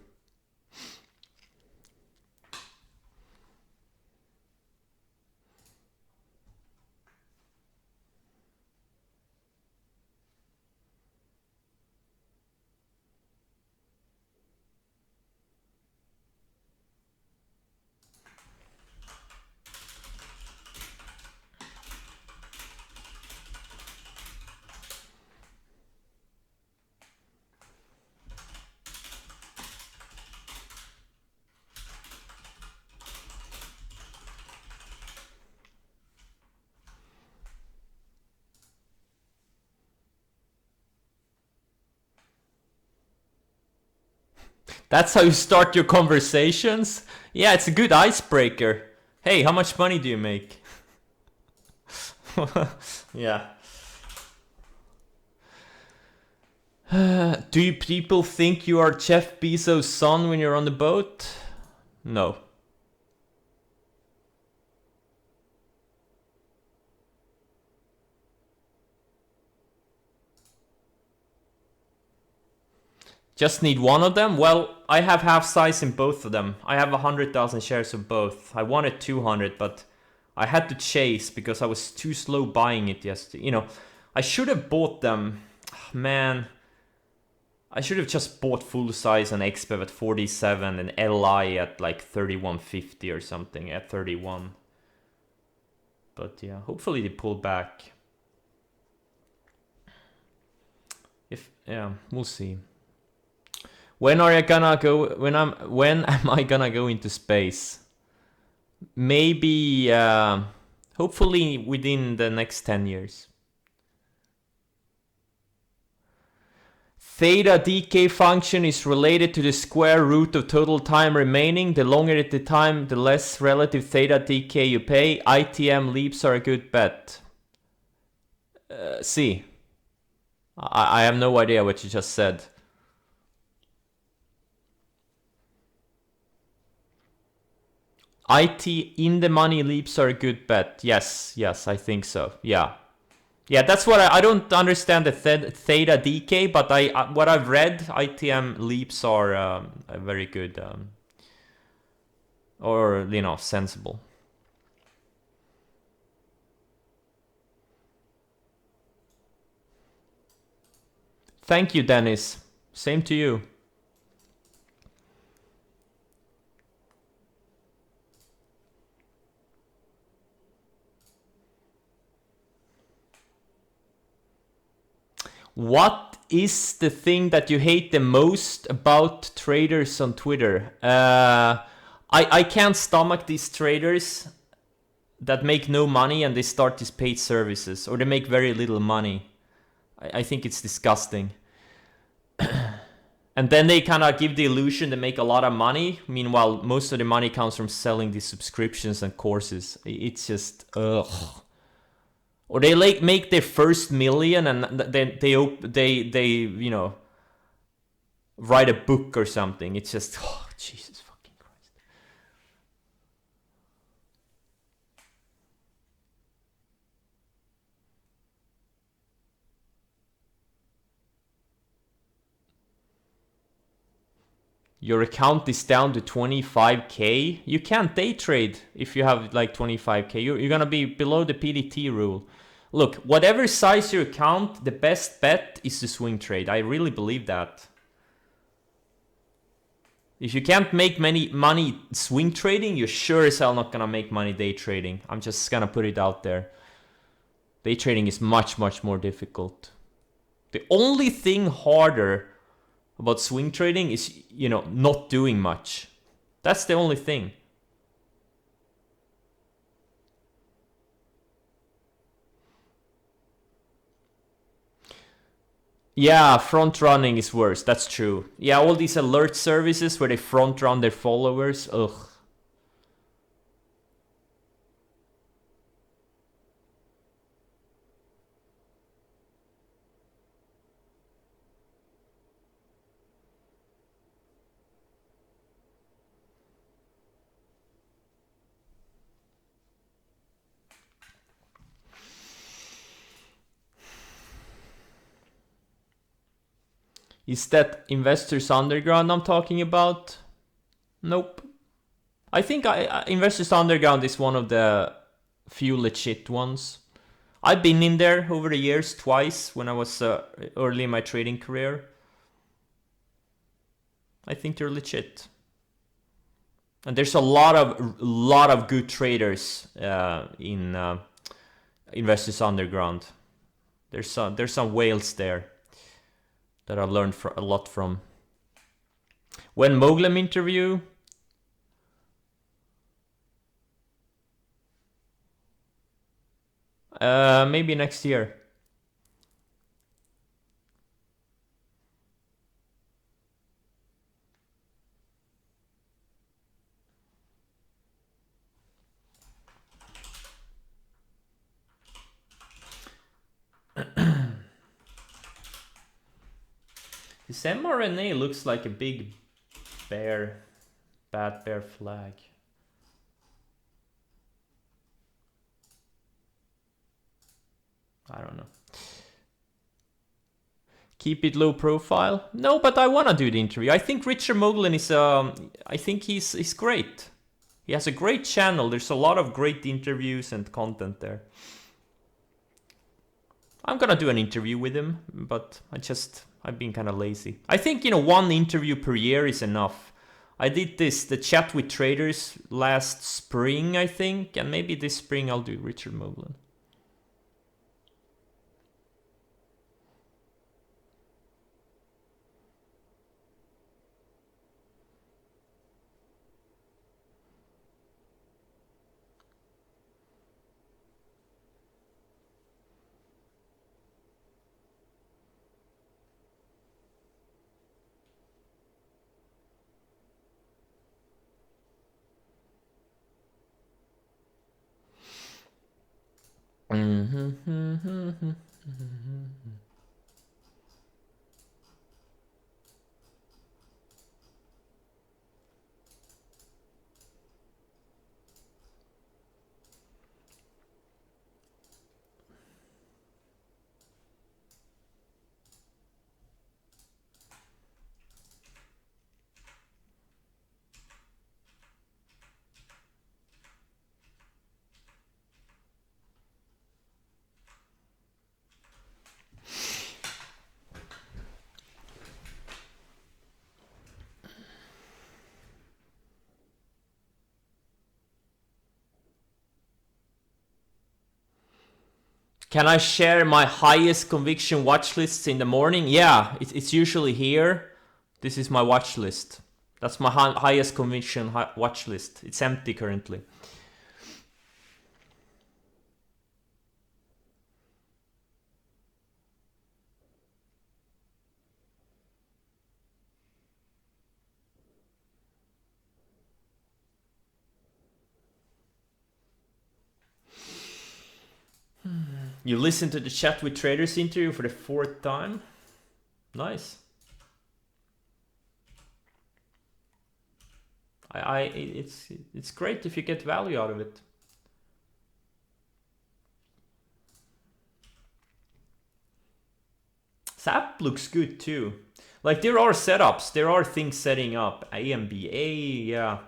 That's how you start your conversations? Yeah, it's a good icebreaker. Hey, how much money do you make? Yeah. Do people think you are Jeff Bezos' son when you're on the boat? No. Just need one of them? Well, I have half size in both of them. I have 100,000 shares of both. I wanted 200, but I had to chase because I was too slow buying it yesterday. You know, I should have bought them. Man, I should have just bought full size and XBEV at 47 and LI at like 3150 or something at 31. But yeah, hopefully they pull back. Yeah, we'll see. When are you gonna go? When am I gonna go into space? Maybe, hopefully within the next 10 years. Theta decay function is related to the square root of total time remaining. The longer the time, the less relative theta decay you pay. ITM leaps are a good bet. See, I have no idea what you just said. IT in the money leaps are a good bet. Yes, I think so. Yeah, that's what I don't understand the theta decay, but what I've read, ITM leaps are a very good, or sensible. Thank you, Dennis. Same to you. What is the thing that you hate the most about traders on Twitter? I can't stomach these traders that make no money and they start these paid services, or they make very little money. I think it's disgusting. And then they kind of give the illusion they make a lot of money. Meanwhile, most of the money comes from selling these subscriptions and courses. It's just, ugh. Or they like make their first million and then they write a book or something. It's just, oh, Jesus fucking Christ. Your account is down to 25k. You can't day trade if you have like 25k. You're gonna be below the PDT rule. Look, whatever size your account, the best bet is to swing trade. I really believe that. If you can't make money swing trading, you're sure as hell not gonna make money day trading. I'm just gonna put it out there. Day trading is much, much more difficult. The only thing harder about swing trading is, not doing much. That's the only thing. Yeah, front running is worse. That's true. Yeah, all these alert services where they front run their followers. Ugh. Is that Investors Underground I'm talking about? Nope. I think Investors Underground is one of the few legit ones. I've been in there over the years twice when I was early in my trading career. I think they're legit. And there's a lot of good traders in Investors Underground. There's some whales there that I've learned a lot from. When Moglem interview? Maybe next year. This mRNA looks like a big bear, bad bear flag. I don't know. Keep it low profile? No, but I wanna do the interview. I think Richard Moglen is I think he's great. He has a great channel. There's a lot of great interviews and content there. I'm gonna do an interview with him, but I've been kind of lazy. I think, one interview per year is enough. I did the chat with traders last spring, I think, and maybe this spring I'll do Richard Moglen. Can I share my highest conviction watch lists in the morning? Yeah, it's usually here. This is my watch list. That's my highest conviction watch list. It's empty currently. You listened to the Chat with Traders interview for the 4th time? Nice. It's great if you get value out of it. SAP looks good too. Like there are setups, there are things setting up. AMBA, yeah.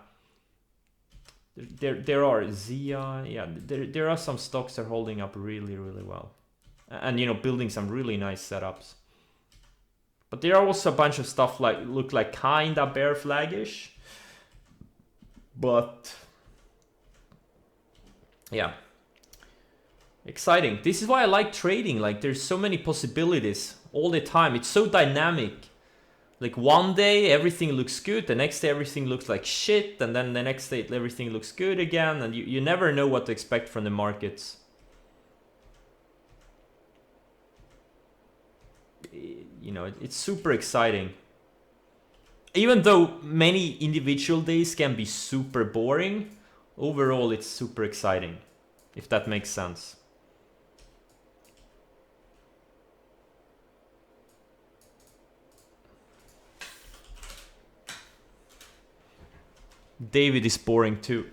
There are Zia, yeah. There are some stocks that are holding up really well, and building some really nice setups. But there are also a bunch of stuff like look like kinda bear flaggish, but yeah, exciting. This is why I like trading. Like there's so many possibilities all the time. It's so dynamic. Like one day everything looks good, the next day everything looks like shit, and then the next day everything looks good again, and you never know what to expect from the markets. It's super exciting. Even though many individual days can be super boring, overall it's super exciting, if that makes sense. David is boring too.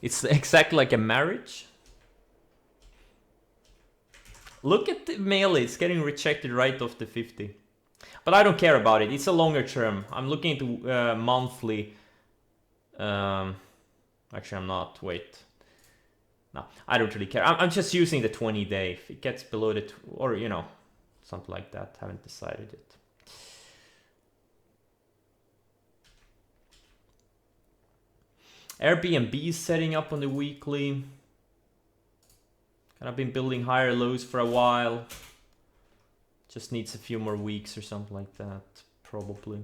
It's exactly like a marriage. Look at the mail, it's getting rejected right off the 50. But I don't care about it. It's a longer term. I'm looking into monthly. Actually, I'm not. Wait. No, I don't really care. I'm just using the 20 day. If it gets below the, or you know, something like that. Haven't decided yet. Airbnb is setting up on the weekly. And I've been building higher lows for a while. Just needs a few more weeks or something like that, probably.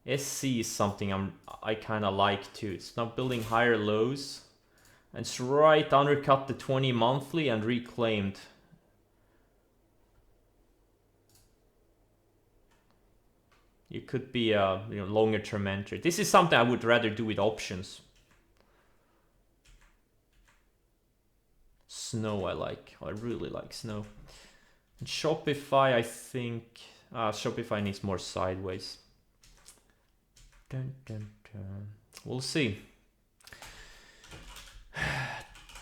SC is something I kind of like too. It's not building higher lows. And it's right undercut the 20 monthly and reclaimed. It could be a longer term entry. This is something I would rather do with options. Snow I like. I really like Snow. And Shopify, I think... Shopify needs more sideways. Dun, dun, dun. We'll see.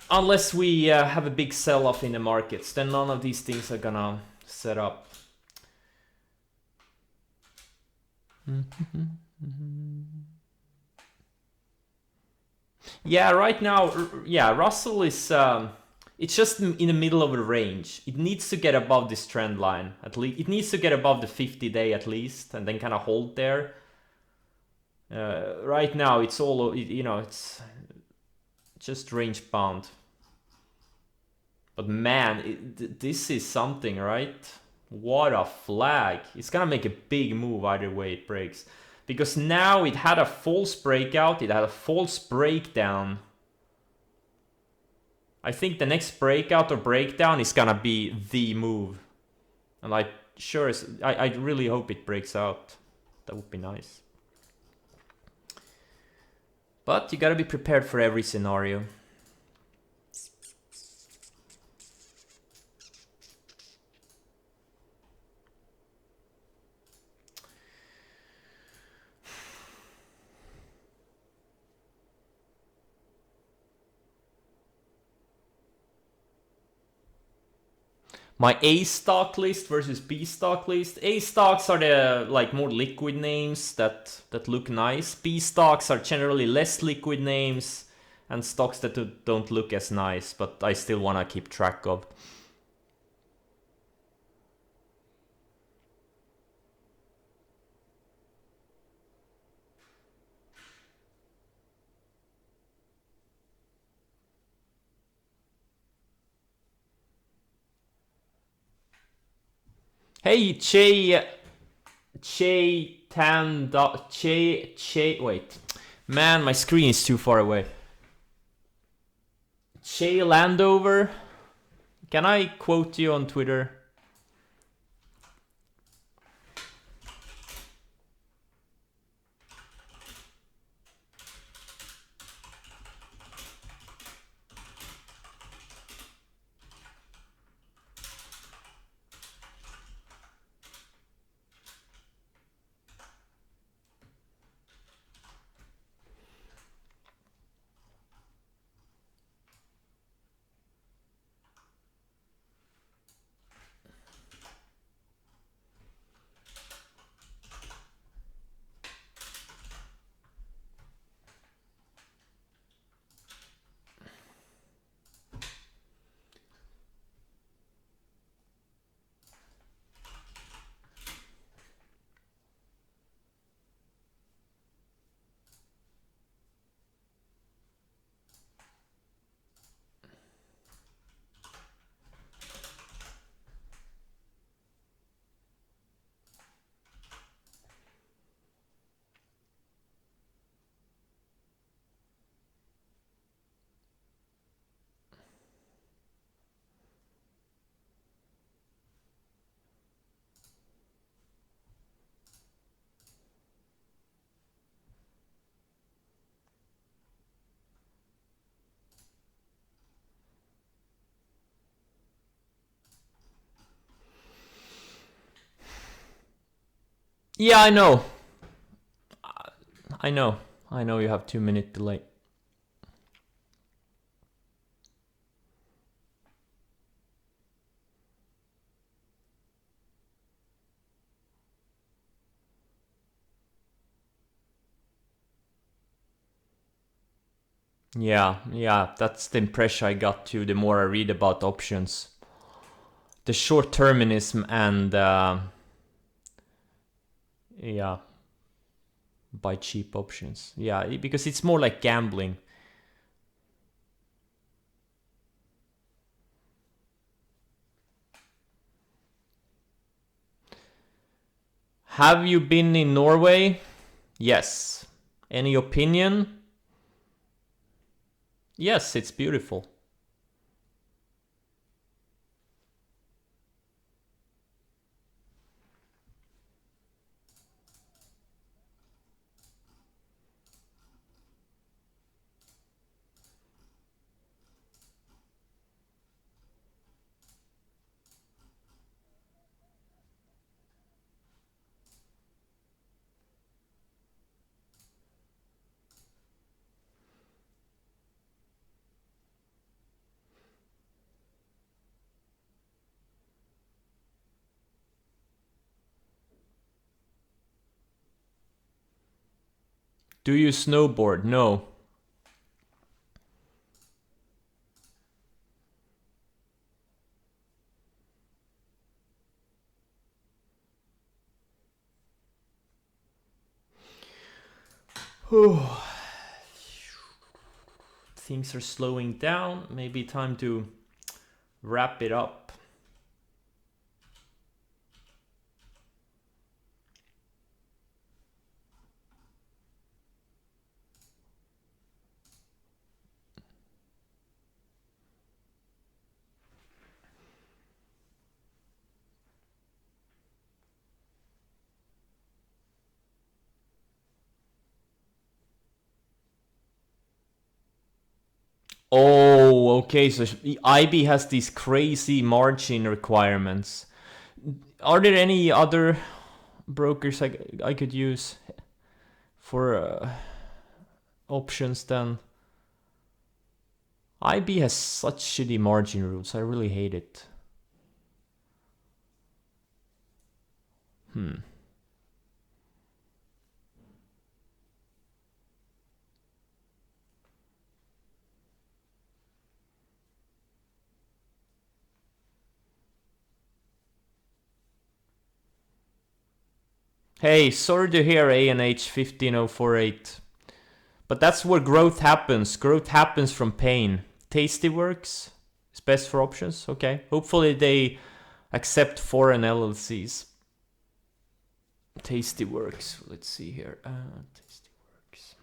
Unless we have a big sell-off in the markets, then none of these things are gonna set up. Yeah, right now, yeah, Russell is... it's just in the middle of a range. It needs to get above this trend line, at least. It needs to get above the 50-day at least, and then kind of hold there. Right now, it's all, it's just range bound. But man, this is something, right? What a flag. It's gonna make a big move either way it breaks. Because now it had a false breakout, it had a false breakdown. I think the next breakout or breakdown is gonna be the move. And I really hope it breaks out. That would be nice. But you gotta be prepared for every scenario. My A stock list versus B stock list. A stocks are the more liquid names that look nice. B stocks are generally less liquid names and stocks that don't look as nice, but I still want to keep track of. Hey, wait. Man, my screen is too far away. Che Landover. Can I quote you on Twitter? Yeah, I know. I know you have 2-minute delay. Yeah, that's the impression I got too, the more I read about options. The short-terminism and, yeah, buy cheap options. Yeah, because it's more like gambling. Have you been in Norway? Yes. Any opinion? Yes, it's beautiful. Do you snowboard? No. Things are slowing down. Maybe time to wrap it up. Oh, okay. So IB has these crazy margin requirements. Are there any other brokers I could use for options then? IB has such shitty margin rules. I really hate it. Hey, sorry to hear ANH 15048. But that's where growth happens. Growth happens from pain. Tastyworks is best for options. Okay. Hopefully they accept foreign LLCs. Tastyworks. Let's see here. Tastyworks.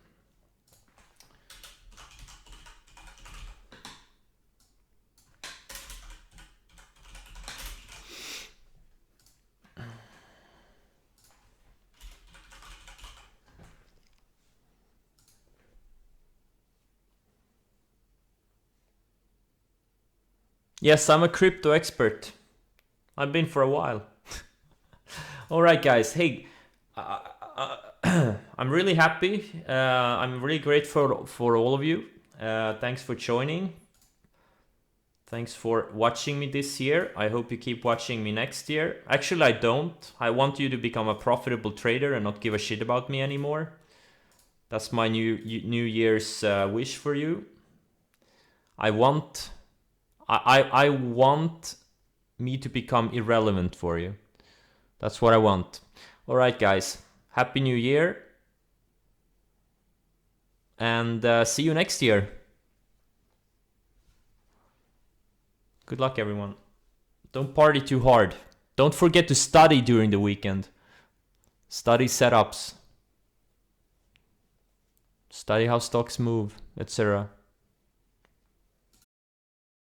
Yes, I'm a crypto expert. I've been for a while. All right, guys. Hey, I'm really happy. I'm really grateful for all of you. Thanks for joining. Thanks for watching me this year. I hope you keep watching me next year. Actually, I don't. I want you to become a profitable trader and not give a shit about me anymore. That's my New Year's wish for you. I want me to become irrelevant for you. That's what I want. All right, guys. Happy New Year. And see you next year. Good luck, everyone. Don't party too hard. Don't forget to study during the weekend. Study setups. Study how stocks move, etc.